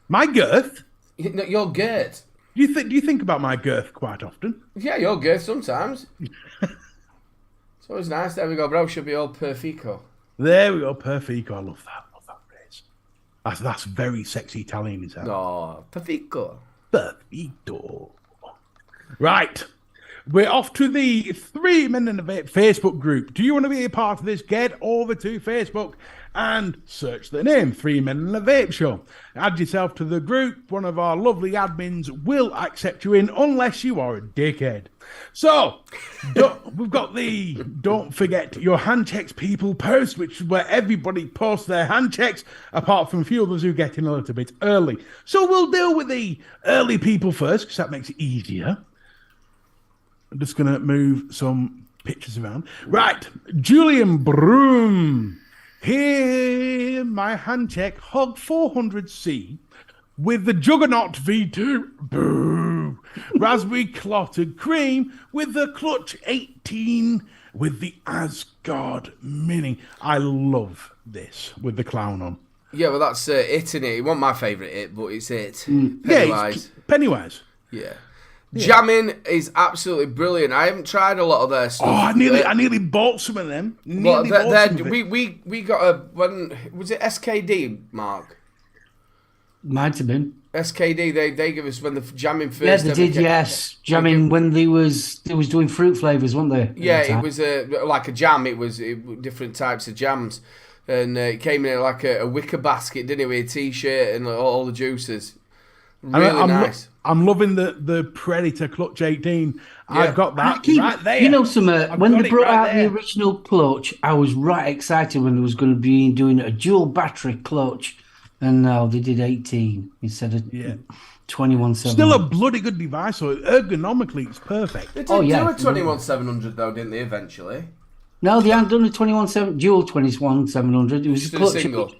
My girth? No, your girth. Do you think about my girth quite often? Yeah, your girth sometimes. It's always nice. There we go, bro. Should be all perfeco. There we go, perfeco. I love that. Love that phrase. That's very sexy Italian, is that? No, perfeco. Perfecto. Right. We're off to the 3 Men in a Vape Facebook group. Do you want to be a part of this? Get over to Facebook and search the name 3 Men in a Vape Show. Add yourself to the group. One of our lovely admins will accept you in unless you are a dickhead. So, we've got the Don't Forget Your Hand Checks People post, which is where everybody posts their hand checks, apart from a few others who get in a little bit early. So we'll deal with the early people first, because that makes it easier. I'm just going to move some pictures around. Right, Julian Broom. Here, my hand check, Hog 400C with the Juggernaut V2. Boo. Raspberry Clotted Cream with the Clutch 18 with the Asgard Mini. I love this with the clown on. Yeah, well, that's it, isn't it? It wasn't my favourite it, but it's it. Pennywise. Yeah, Pennywise. Yeah. Jamming is absolutely brilliant. I haven't tried a lot of their stuff. I nearly bought some of them. We got a when was it SKD, Mark? Might have been SKD. They give us when the jamming first. Yeah, they did. Yes, jamming when they was doing fruit flavors, weren't they? Yeah, it was like a jam. It was different types of jams, and it came in like a wicker basket, didn't it, with a T-shirt and all the juices. Really nice. I'm loving the Predator Clutch 18. Yeah. I've got that right there. You know, when they brought out the original clutch, I was right excited when there was going to be doing a dual battery clutch And no, they did 18 instead of 21,700. Still a bloody good device, so ergonomically it's perfect. They did Oh, yeah. do a 21,700 though, didn't they? Eventually. No, they hadn't done a dual 21,700. It was Just a a clutch. single.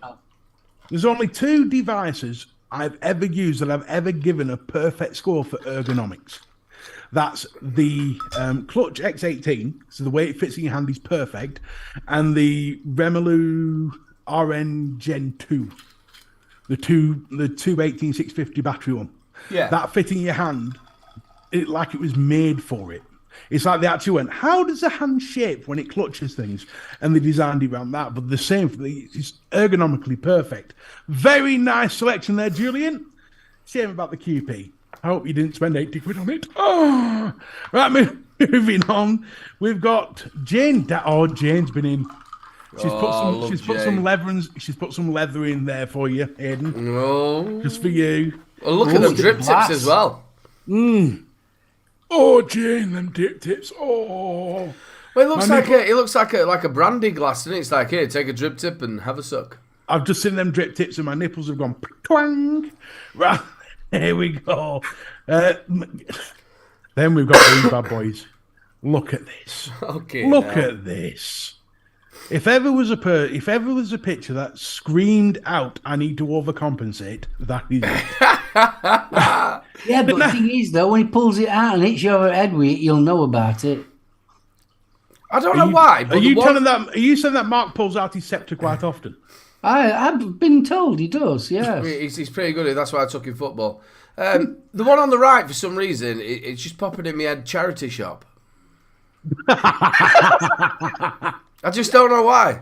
There's only 2 devices I've ever used that I've ever given a perfect score for ergonomics. That's the Clutch X18, so the way it fits in your hand is perfect, and the Remelu RN Gen 2, the 18650 battery one. Yeah. That fit in your hand, like it was made for it. It's like they actually went, how does a hand shape when it clutches things? And they designed it around that. But the same, it's ergonomically perfect. Very nice selection there, Julian. Shame about the QP. I hope you didn't spend 80 quid on it. Oh, right, moving on. We've got Jane. Oh, Jane's been in. She's put some leather in there for you, Aidan. No. Just for you. Oh, look at them drip tips as well. Oh, Jane, them dip tips. Oh. Well, it looks like a brandy glass, doesn't it? It's like, here, take a drip tip and have a suck. I've just seen them drip tips and my nipples have gone twang. Right, here we go. Then we've got these bad boys. Look at this. Okay. Look at this. If ever was a picture that screamed out, "I need to overcompensate," that is it. Yeah, but the thing is, though, when he pulls it out and hits you over the head with it, you'll know about it. I don't know why. But Are you saying that Mark pulls out his scepter quite often? I've been told he does, yes. He's pretty good. That's why I took him football. The one on the right, for some reason, it's just popping in my head. Charity shop. I just don't know why.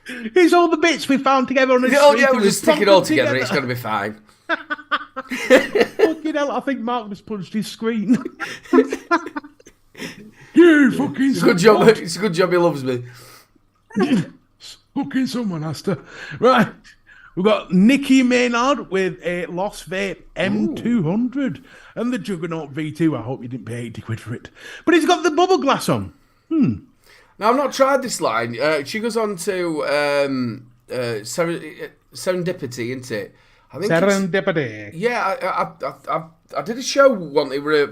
It's all the bits we found together on the street. Oh yeah, we'll just stick it all together. It's going to be fine. Fucking hell, I think Mark just punched his screen. You fucking It's a good job. It's a good job he loves me. Fucking someone has to. Right. We've got Nicky Maynard with a Lost Vape M200 and the Juggernaut V2. I hope you didn't pay 80 quid for it. But he's got the bubble glass on. Now, I've not tried this line. She goes on to Serendipity, isn't it? I think Serendipity. Yeah, I did a show once. It were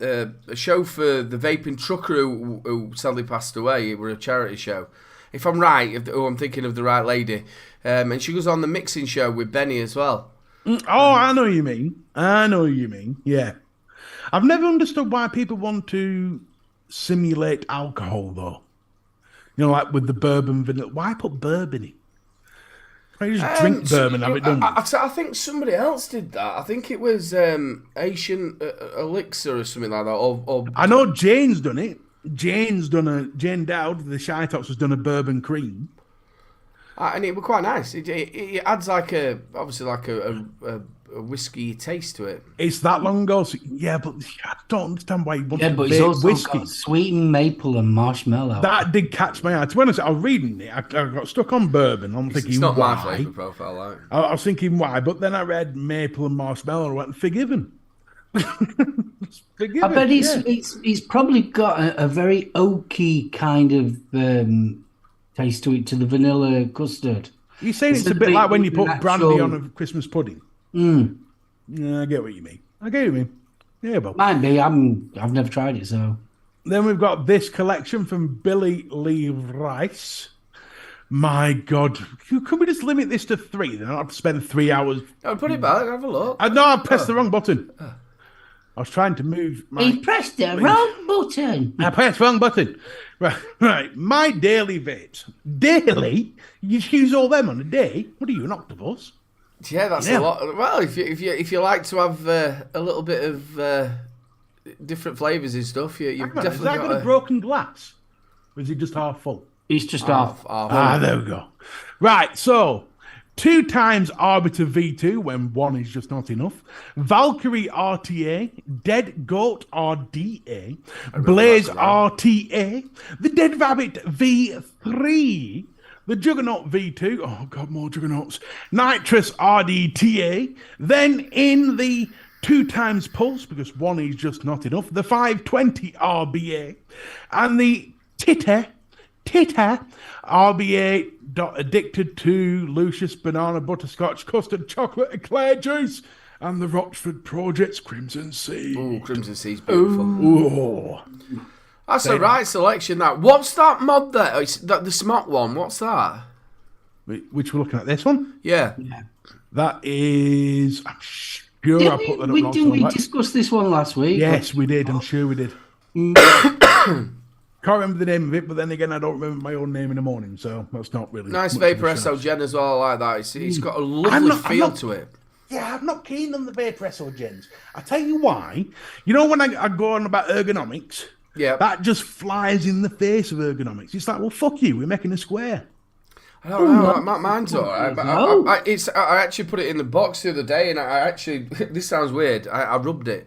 a show for the vaping trucker who sadly passed away. It were a charity show. If I'm right, I'm thinking of the right lady. And she goes on the mixing show with Benny as well. Oh, I know what you mean. Yeah. I've never understood why people want to simulate alcohol, though. You know, like with the bourbon vanilla. Why put bourbon in? Why just drink bourbon and have it done? I think somebody else did that. I think it was Asian Elixir or something like that. Or I know Jane's done it. Jane Dowd, the Shy Tops, has done a bourbon cream. And it was quite nice. It adds obviously a whiskey taste to it. It's that long ago. So, yeah, but I don't understand why you want to but it's bake also whiskey. got sweetened maple and marshmallow. That did catch my eye. To be honest, I was reading it. I got stuck on bourbon. I'm thinking, it's not why? my flavour profile, like. I was thinking, why? But then I read maple and marshmallow and I went, forgiven. I bet he's probably got a very oaky kind of taste to it, to the vanilla custard. You're saying it's a bit like when you put brandy on a Christmas pudding. Yeah, I get what you mean. Yeah, but might be. I've never tried it, so. Then we've got this collection from Billy Lee Rice. My God, can we just limit this to 3? Then I don't have to spend 3 hours. I'll put it back. Have a look. No, I pressed the wrong button. I was trying to move my... He pressed the wrong button. I pressed the wrong button. Right. My daily vapes. Daily? You just use all them on a day? What are you, an octopus? Yeah, that's a lot. Well, if you like to have a little bit of different flavours and stuff, you've definitely Has that got a broken glass? Or is it just half full? It's just half. There we go. Right, so... 2 times Arbiter V2 when 1 is just not enough. Valkyrie RTA, Dead Goat RDA, Blaze RTA, the Dead Rabbit V3, the Juggernaut V2, oh God, more Juggernauts, Nitrous RDTA, then in the 2 times Pulse, because 1 is just not enough, the 520 RBA, and the Titte Titter, RBA. Addicted to Lucius Banana Butterscotch Custard Chocolate Eclair Juice and the Rochford Project's Crimson Sea. Ooh, Crimson Sea's beautiful. Ooh. That's the right selection, that. What's that mod there? It's the Smot one. What's that? Which we're looking at, this one? Yeah. That is... I'm sure I put that up. Didn't we discuss this one last week? Yes, we did. I'm sure we did. Can't remember the name of it, but then again, I don't remember my own name in the morning, so that's not really... Nice Vapor Esso Gen as well, I like that. It's got a lovely feel to it. Yeah, I'm not keen on the Vapor Esso Gens. I tell you why. You know when I go on about ergonomics? Yeah. That just flies in the face of ergonomics. It's like, well, fuck you, we're making a square. I don't know, mine's alright, but I actually put it in the box the other day, and I actually... This sounds weird. I rubbed it.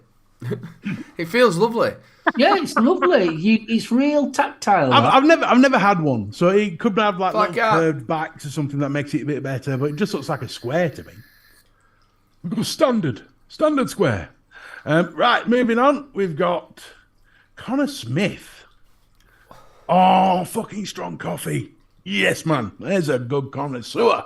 It feels lovely. Yeah, it's lovely. It's real tactile. I've never had one, so it could have like little a... curved backs or something that makes it a bit better, but it just looks like a square to me. We've got standard square. Right, moving on. We've got Connor Smith. Oh, fucking strong coffee. Yes, man. There's a good connoisseur.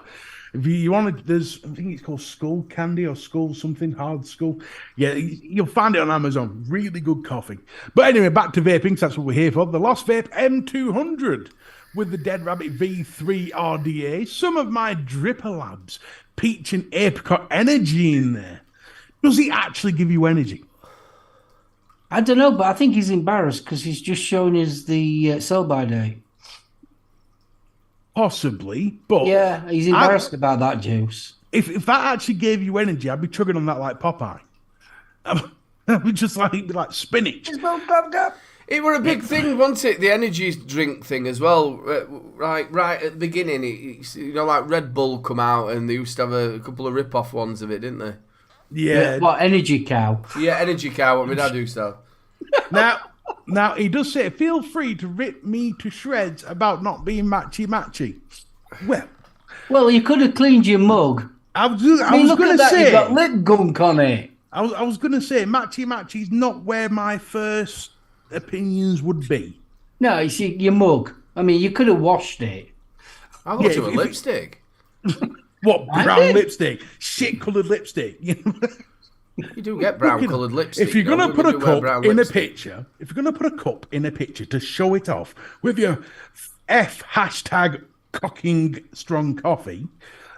If you want to, I think it's called Skull Candy or Skull something, Hard Skull. Yeah, you'll find it on Amazon. Really good coffee. But anyway, back to vaping, 'cause that's what we're here for. The Lost Vape M200 with the Dead Rabbit V3 RDA. Some of my Dripper Labs, peach and apricot energy in there. Does it actually give you energy? I don't know, but I think he's embarrassed because he's just shown us the sell-by date. Possibly, but... Yeah, he's embarrassed about that juice. If that actually gave you energy, I'd be chugging on that like Popeye. I'd be just like spinach. It were a big thing, wasn't it? The energy drink thing as well. Right at the beginning, it's, like Red Bull come out, and they used to have a couple of rip-off ones of it, didn't they? Yeah. What, Energy Cow? Yeah, Energy Cow, what my dad used to have. Now, he does say, feel free to rip me to shreds about not being matchy-matchy. Well, you could have cleaned your mug. I was going to say... You've got lip gunk on it. I was going to say, matchy-matchy's not where my first opinions would be. No, you see, your mug. I mean, you could have washed it. I thought it was lipstick. What, brown lipstick? Shit-coloured lipstick. You do get brown-coloured lipstick. If you're going to put a cup in a picture, to show it off with your #, cocking strong coffee,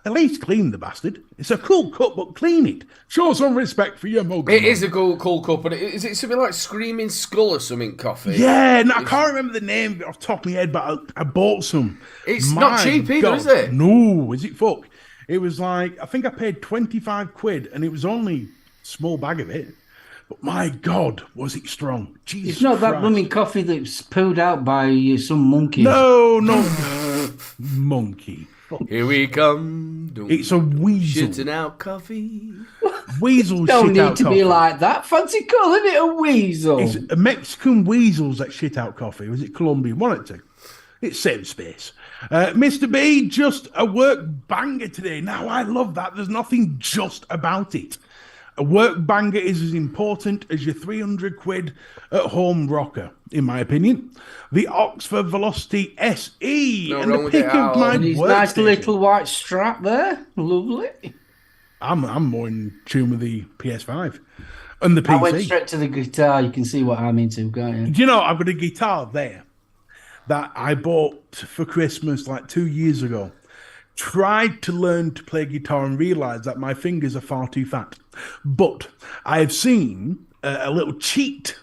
at least clean the bastard. It's a cool cup, but clean it. Show some respect for your mug. It is a cool cup, but is it something like Screaming Skull or something coffee? Yeah, I can't remember the name off the top of my head, but I bought some. It's not cheap either, is it? No, is it fuck? It was like, I think I paid 25 quid, and it was only... small bag of it, but my God, was it strong? Jesus it's not Christ. that blooming coffee that's pooed out by some monkey. No, monkey. Here we come. It's a weasel. Shitting out coffee. Weasel don't shit need out to coffee. be like that. Fancy calling it a weasel. It's a Mexican weasels that shit out coffee. Was it Colombian? One or two. It's same space. Mr. B, just a work banger today. Now, I love that. There's nothing just about it. A work banger is as important as your 300 quid at home rocker, in my opinion. The Oxford Velocity SE and the pick of my work. Nice little white strap there. Lovely. I'm more in tune with the PS5 and the PC. I went straight to the guitar. You can see what I'm into, can't you? Do you know, I've got a guitar there that I bought for Christmas like 2 years ago. Tried to learn to play guitar and realised that my fingers are far too fat. But I have seen a little cheat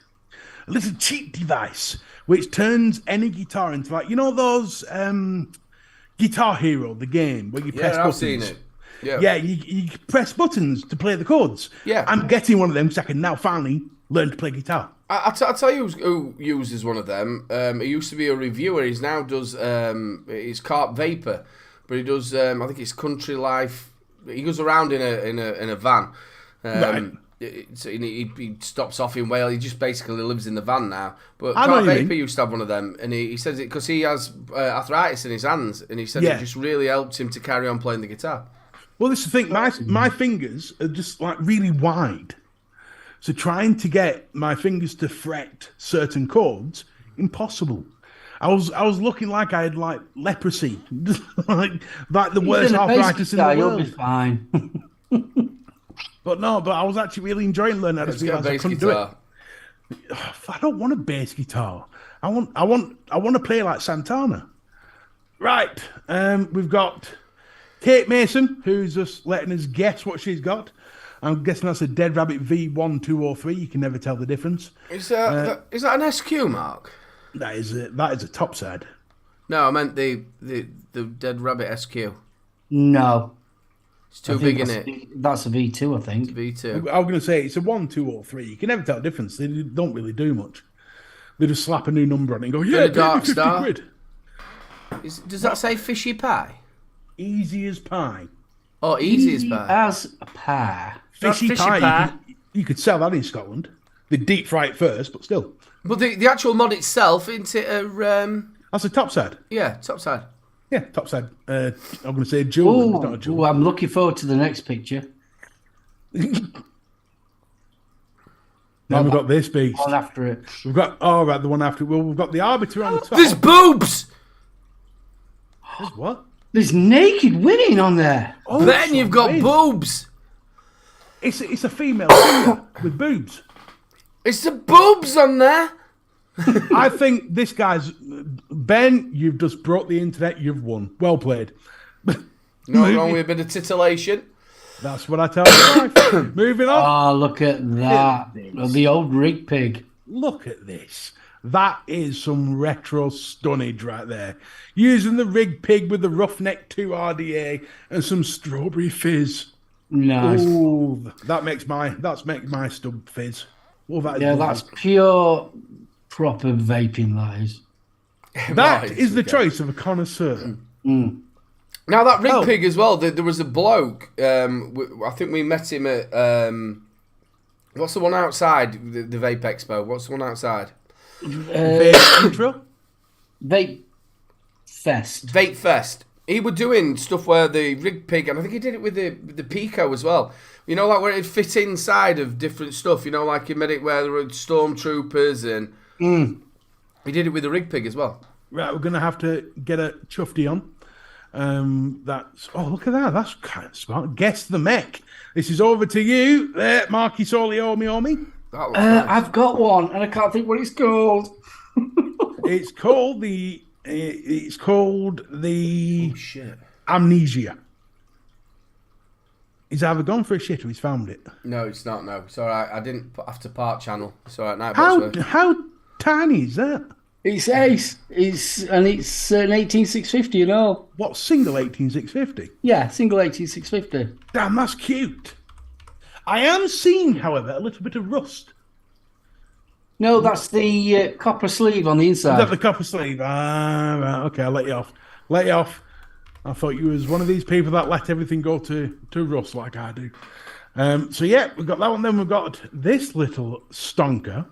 device which turns any guitar into like, those Guitar Hero, the game where you press buttons. I've seen it. Yeah, you press buttons to play the chords. Yeah. I'm getting one of them so I can now finally learn to play guitar. I'll tell you who uses one of them. He used to be a reviewer. He's now does he's Carp Vapor. But he does. I think it's Country Life. He goes around in a van. Right. He stops off in Wales. He just basically lives in the van now. But Carl Vapor used to have one of them, and he says it because he has arthritis in his hands, and he said it just really helped him to carry on playing the guitar. Well, this is the thing. My fingers are just like really wide, so trying to get my fingers to fret certain chords impossible. I was looking like I had like leprosy, like the He's worst in a arthritis in the basket, you'll be world. fine. But I was actually really enjoying learning how to Let's get a realised I bass couldn't do it. guitar. I don't want a bass guitar. I want to play like Santana. Right. We've got Kate Mason, who's just letting us guess what she's got. I'm guessing that's a Dead Rabbit V1, 2, or 3. You can never tell the difference. Is that an SQ mark? That is a top side. No, I meant the Dead Rabbit SQ. No. It's too big, in it? That's a V2, I think. V2. I was going to say it's a 1, 2, or 3. You can never tell the difference. They don't really do much. They just slap a new number on it and go, yeah, Dark 50 Star. quid. Does that say fishy pie? Easy as pie. Oh, easy as pie. As a pie. Fishy pie. You could sell that in Scotland. They deep fry it first, but still. But the actual mod itself, isn't it That's a top side. yeah, top side. Yeah, top side. I'm going to say jewel. It's not a jewel. Oh, I'm looking forward to the next picture. Then we've got this beast. One after it. We've got the one after. Well, we've got the arbiter on the top. There's boobs! There's what? There's naked women on there. Oh, Then you've got weird. boobs! It's a female singer with boobs. It's the boobs on there! I think this guy's Ben. You've just brought the internet. You've won. Well played. No wrong with a bit of titillation. That's what I tell my wife. Moving on. Oh, look at that. The old rig pig. Look at this. That is some retro stunnage right there. Using the rig pig with the Roughneck 2 RDA and some strawberry fizz. Nice. Ooh, that makes my stub fizz. Oh, that is Yeah, lovely. that's pure proper vaping, that is. That Right, is the okay. choice of a connoisseur. Now that rig Oh. pig as well. There was a bloke. I think we met him at what's the one outside the Vape Expo? What's the one outside? Vape intro. Vape Fest. Vape Fest. He was doing stuff where the rig pig, and I think he did it with the Pico as well. You know, like where it fit inside of different stuff. You know, like he made it where there were stormtroopers, and he did it with the rig pig as well. Right, we're going to have to get a chuffy on. Look at that. That's kind of smart. Guess the mech. This is over to you, there, Marky Soli Omi. That looks nice. I've got one, and I can't think what it's called. It's called the. Oh, shit. Amnesia. He's either gone for a shit or he's found it. No, it's not. No, it's all right. I didn't have to part channel. It's all right. Night box work. How tiny is that? It's Ace. It's an 18650, you know. What single 18650? Yeah, single 18650. Damn, that's cute. I am seeing, however, a little bit of rust. No, that's the copper sleeve on the Is inside. that the copper sleeve? Right, okay, I'll let you off. Let you off. I thought you was one of these people that let everything go to rust like I do. So yeah, we've got that one. Then we've got this little stonker.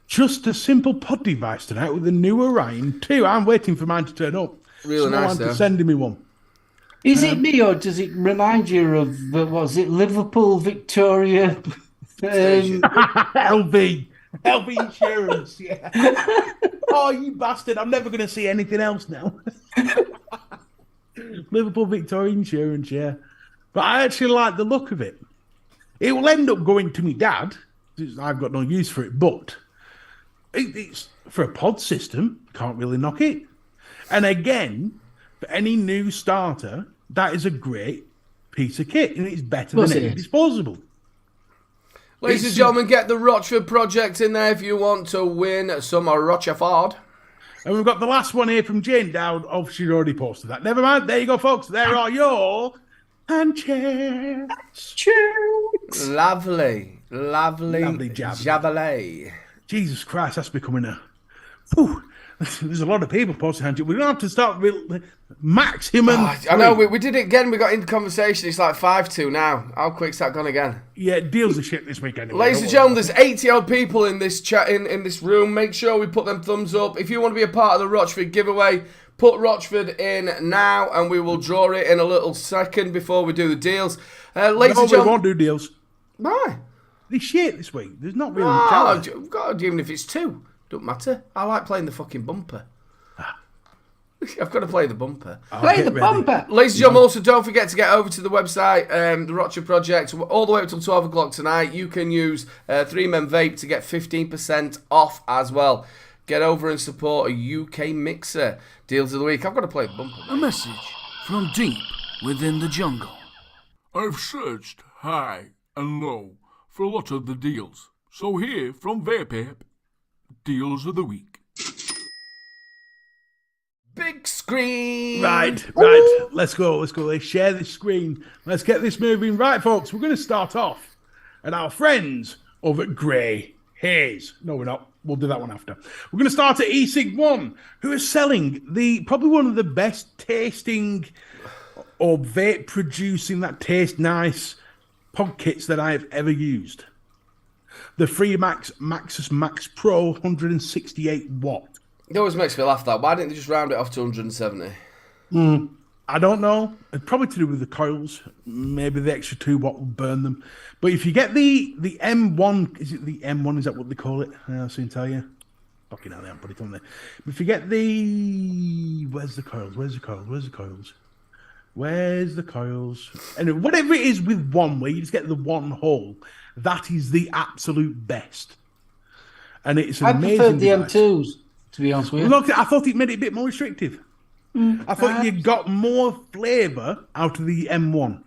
Just a simple pod device tonight with the new Orion 2. I'm waiting for mine to turn up. Really nice, Someone though. sending me one. Is it me, or does it remind you of, Liverpool Victoria? LV insurance, yeah. Oh, you bastard. I'm never going to see anything else now. Liverpool Victoria Insurance, yeah. But I actually like the look of it. It will end up going to me dad. I've got no use for it, but it's for a pod system. Can't really knock it. And again, for any new starter, that is a great piece of kit, and it's better course than it any is. disposable. Ladies and gentlemen, get the Rochford Project in there if you want to win some Rochford. And we've got the last one here from Jane Dowd. Oh, she'd already posted that. Never mind. There you go, folks. There are your handshakes. Lovely jab. javelay. Jesus Christ, that's becoming a... Whew. There's a lot of people posting handshakes. We're going to have to start with maximum... I know, we did it again. We got into conversation. It's like 5-2 now. How quick's that gone again? Yeah, deals are shit this week anyway. Ladies and gentlemen, there's 80-odd people in this chat in this room. Make sure we put them thumbs up. If you want to be a part of the Rochford giveaway, put Rochford in now, and we will draw it in a little second before we do the deals. Ladies No, and we gentlemen... won't do deals. Why? They're shit this week. There's not really... Oh, talent. God, even if it's 2. Don't matter. I like playing the fucking bumper. I've got to play the bumper. Play the bumper. Ladies and gentlemen, also don't forget to get over to the website, the Rocha Project, all the way up till 12 o'clock tonight. You can use 3Men Vape to get 15% off as well. Get over and support a UK mixer. Deals of the week. I've got to play the bumper. A message from deep within the jungle. I've searched high and low for a lot of the deals. So here from Vape, Deals of the Week. Big screen. Right. Let's go. Let's share this screen. Let's get this moving. Right, folks, we're going to start off at our friends over at Grey Haze. No, we're not. We'll do that one after. We're going to start at eSig1, who are selling probably one of the best tasting or vape producing that taste nice pod kits that I have ever used. The Freemax Maxus Max Pro 168 watt. It always makes me laugh that. Why didn't they just round it off to 170? I don't know. It's probably to do with the coils. Maybe the extra 2 watt will burn them. But if you get the M1, is it the M1? Is that what they call it? I'll soon tell you. Fucking hell, they haven't put it on there. But if you get where's the coils? And whatever it is with one, where you just get the one hole, that is the absolute best. And it's an amazing preferred the device. M2s, to be honest with you. Look, I thought it made it a bit more restrictive. I thought you got more flavour out of the M1.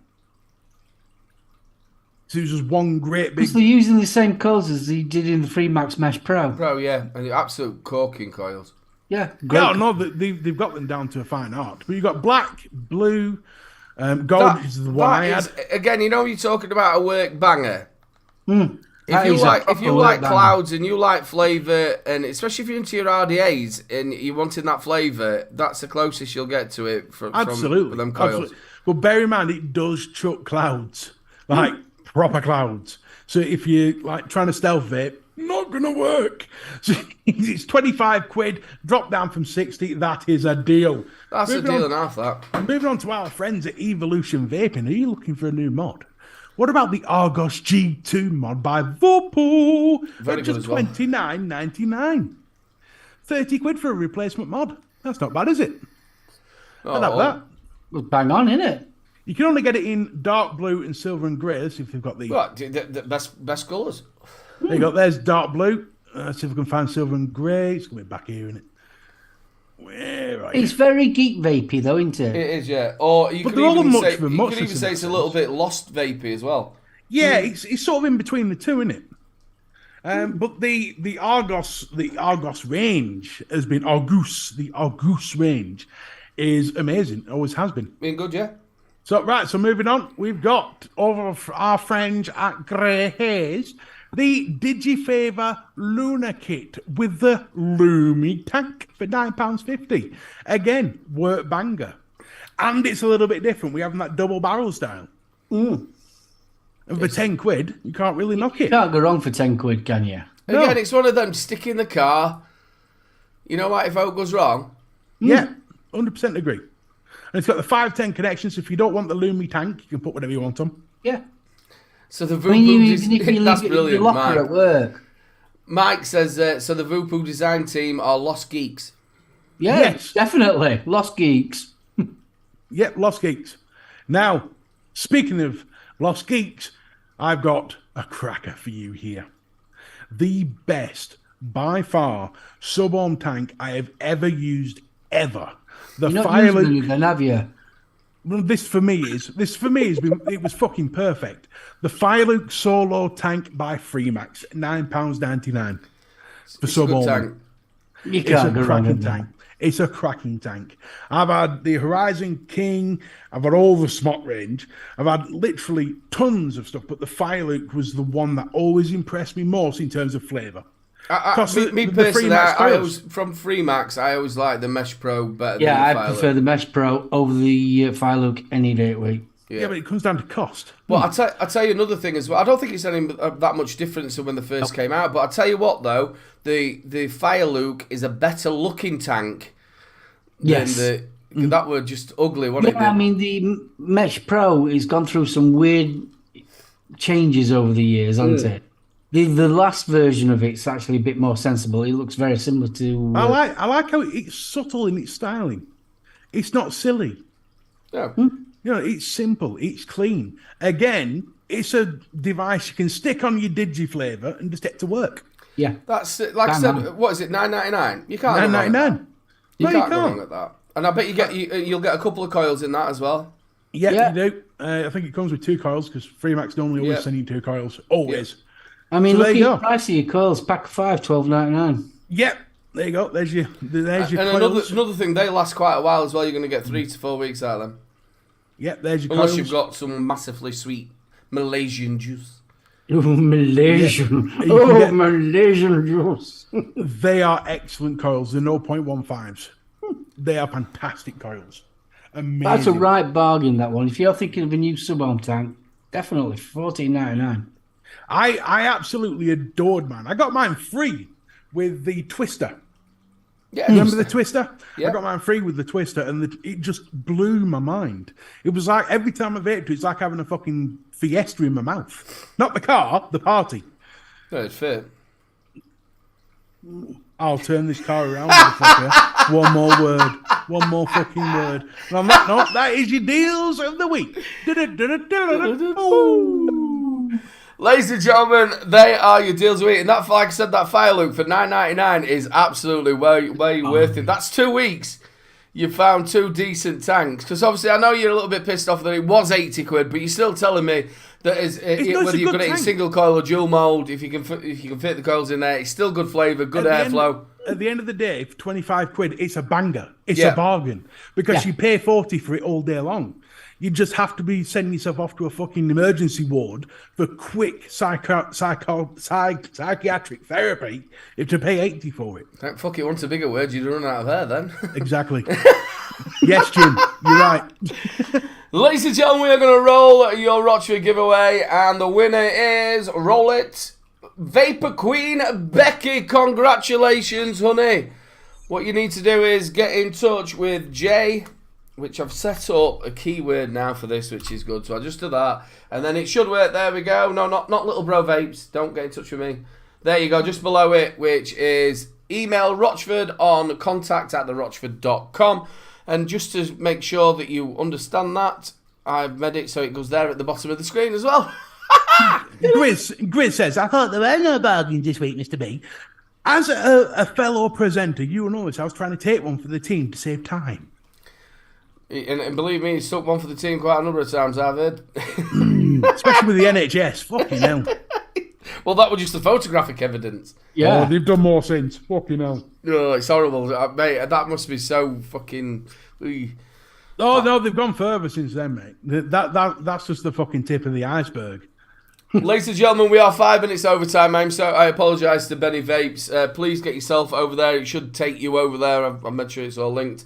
So it was just one great big... Because they're using the same coils as they did in the Freemax Mesh Pro. Bro, yeah. And the absolute corking coils. Yeah, great. No, they've got them down to a fine art. But you've got black, blue, gold, which is the one I had. Again, you know, you're talking about a work banger. That If is a you proper like work clouds and you like flavour, and especially if you're into your RDAs and you wanted that flavour, that's the closest you'll get to it from them coils. Absolutely. But bear in mind, it does chuck clouds, like proper clouds. So if you're like trying to stealth vape, not gonna work. So it's 25 quid, drop down from 60. That is a deal. That's a deal and a half, that. Moving on to our friends at Evolution Vaping. Are you looking for a new mod? What about the Argos G2 mod by Vopo? Very At good just as well. $29.99. 30 quid for a replacement mod. That's not bad, is it? I'd have Oh, that. Well, bang on, innit? You can only get it in dark blue and silver and grey. Let's see if they've got the... What? The best colours. There you go. There's dark blue. Let's see if we can find silver and grey. It's going to be back here, isn't it? Where are you? It's very geek vapey, though, isn't it? It is, yeah. Or you But could they're all even much say, of a you muchness could even in say that it's a little sense. bit lost vapey as well. Yeah, it's sort of in between the two, isn't it? But the Argos range has been the Argus range is amazing. Always has been. Being good, yeah. So moving on, we've got over our friends at Grey Haze, the DigiFavor Luna kit with the Lumi tank for £9.50. Again, work banger. And it's a little bit different. We have that double barrel style. And for 10 quid, you can't really knock it. Can't go wrong for 10 quid, can you? No. Again, it's one of them stick in the car. You know what? If out goes wrong, Yeah, 100% agree. And it's got the 510 connections. So if you don't want the Lumi tank, you can put whatever you want on. Yeah. so the I mean, Voodoo even if you that's leave it in your brilliant, locker Mike. at work. Mike says, so the Voodoo design team are lost geeks. Yeah, Yes. definitely. Lost geeks. Yep, Lost Geeks. Now, speaking of Lost Geeks, I've got a cracker for you here. The best, by far, sub-ohm tank I have ever used, ever. The You're not Fire using Loop. any then, have you? Well, this for me has been, it was fucking perfect. The Fire Luke Solo tank by Freemax, £9.99 for It's a good sub-ohm. tank. You It's a can't go wrong cracking with tank. that. It's a cracking tank. I've had the Horizon King. I've had all the Smot range. I've had literally tons of stuff, but the Fire Luke was the one that always impressed me most in terms of flavour. Me personally, I always, from Freemax, I always like the Mesh Pro better than Yeah, the I Fire prefer Loop. the Mesh Pro over the Firelook any day of the week. Yeah, but it comes down to cost. Well, I'll tell you another thing as well. I don't think it's any that much difference than when they first came out. But I'll tell you what, though, the Fire Luke is a better looking tank Yes. than that were just ugly, wasn't Yeah, I it? mean, the Mesh Pro has gone through some weird changes over the years, hasn't it? The last version of it's actually a bit more sensible. It looks very similar to... I like how it's subtle in its styling. It's not silly. Yeah. It's simple. It's clean. Again, it's a device you can stick on your DigiFlavor and just get to work. Yeah. That's it. Like I said, what is it, $9.99? You can't $9.99. You can't go wrong at that. And I bet you'll get a couple of coils in that as well. Yeah, you do. I think it comes with 2 coils because Freemax normally always send you 2 coils. Always. I mean, So look there at you your go. price of your coils. Pack of 5, $12.99. Yep. There you go. There's your And coils. another thing, they last quite a while as well. You're going to get 3 to 4 weeks out of them. Yep, there's your Unless coils. you've got some massively sweet Malaysian juice. Oh, Malaysian. Yeah. You can get- Malaysian juice. They are excellent coils. They're 0.15s. They are fantastic coils. Amazing. That's a right bargain, that one. If you're thinking of a new sub-home tank, definitely $14.99. I absolutely adored mine. I got mine free with the Twister. Yeah, Remember the Twister? Yeah. I got mine free with the Twister, and it just blew my mind. It was like every time I vaped, it's like having a fucking Fiesta in my mouth. Not the car, the party. No, it's fit. I'll turn this car around, motherfucker. One more word. One more fucking word. And on that note, that is your deals of the week. Ladies and gentlemen, they are your deals of the week. And that, like I said, that fire loop for $9.99 is absolutely way worth it. That's 2 weeks. You found 2 decent tanks. Because obviously, I know you're a little bit pissed off that it was 80 quid, but you're still telling me that whether you've got it in single coil or dual mold, if you can fit the coils in there, it's still good flavour, good airflow. At the end of the day, for 25 quid, it's a banger. It's a bargain. Because you pay 40 for it all day long. You just have to be sending yourself off to a fucking emergency ward for quick psychiatric therapy to pay 80 for it. Don't fuck it, want a bigger word, you'd run out of air then. Exactly. Yes, Jim, you're right. Ladies and gentlemen, we are going to roll your Rochford giveaway, and the winner is, roll it, Vapor Queen Becky. Congratulations, honey. What you need to do is get in touch with Jay, which I've set up a keyword now for this, which is good. So I'll just do that, and then it should work. There we go. No, not Little Bro Vapes. Don't get in touch with me. There you go, just below it, which is email Rochford on contact@therochford.com. And just to make sure that you understand that, I've made it so it goes there at the bottom of the screen as well. Grizz says, I thought there were no bargains this week, Mr. B. As a fellow presenter, you know this, I was trying to take one for the team to save time. And believe me, he's took one for the team quite a number of times, I've heard. Especially with the NHS. Fucking hell. Well, that was just the photographic evidence. Yeah. Oh, they've done more since. Fucking hell. Oh, it's horrible. Mate, that must be so fucking... Oh, no, they've gone further since then, mate. That's just the fucking tip of the iceberg. Ladies and gentlemen, we are 5 minutes over time. I apologise to Benny Vapes. Please get yourself over there. It should take you over there. I've made sure it's all linked.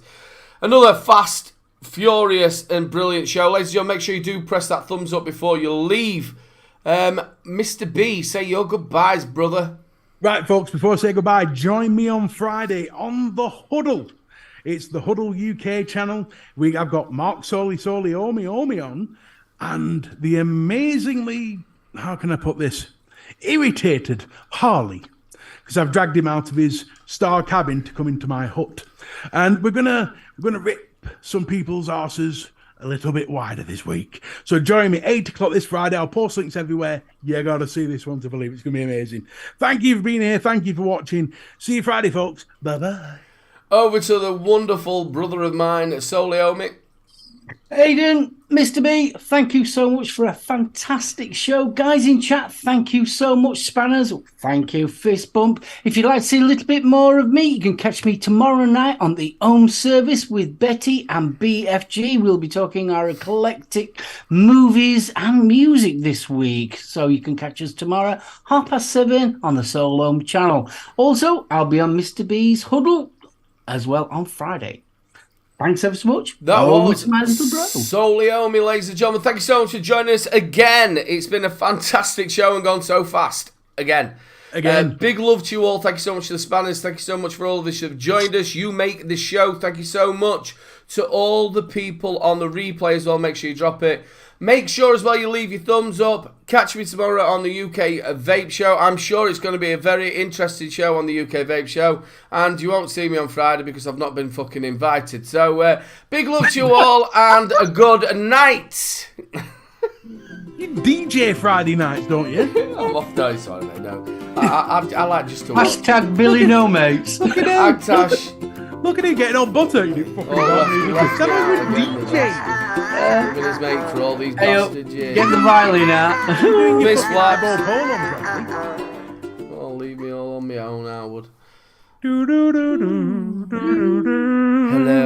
Another fast, furious and brilliant show. Ladies and gentlemen, make sure you do press that thumbs up before you leave. Mr. B, say your goodbyes, brother. Right, folks, before I say goodbye, join me on Friday on The Huddle. It's the Huddle UK channel. I've got Mark Omi on, and the amazingly, how can I put this, irritated Harley, because I've dragged him out of his star cabin to come into my hut. And we're gonna rip some people's arses a little bit wider this week. So join me 8 o'clock this Friday. I'll post links everywhere. You got to see this one to believe. It's going to be amazing. Thank you for being here. Thank you for watching. See you Friday, folks. Bye-bye. Over to the wonderful brother of mine, Soliomic. Aiden, Mr. B, thank you so much for a fantastic show. Guys in chat, thank you so much. Spanners, thank you. Fist bump. If you'd like to see a little bit more of me, you can catch me tomorrow night on the Home Service with Betty and BFG. We'll be talking our eclectic movies and music this week. So you can catch us tomorrow, 7:30 on the Soul Home channel. Also, I'll be on Mr. B's Huddle as well on Friday. Thanks ever so much. That was my little bro. Soliomi, ladies and gentlemen. Thank you so much for joining us again. It's been a fantastic show and gone so fast. Again. Again. Big love to you all. Thank you so much to the Spanners. Thank you so much for all of this who have joined us. You make this show. Thank you so much to all the people on the replay as well. Make sure you drop it. Make sure as well you leave your thumbs up. Catch me tomorrow on the UK Vape Show. I'm sure it's going to be a very interesting show on the UK Vape Show. And you won't see me on Friday because I've not been fucking invited. So, big love to you all and a good night. You DJ Friday nights, don't you? I'm off those, sorry, mate. No. I like just to watch. Hashtag Billy No Mates. Look at him. Agtash. Look at him getting on butter. You fucking That was DJ. With his mate for all these Hey, bastards, yeah. get the violin out. Fist flaps. Hello. Oh, leave me all on my own, I would. Do do do do do do do. Hello.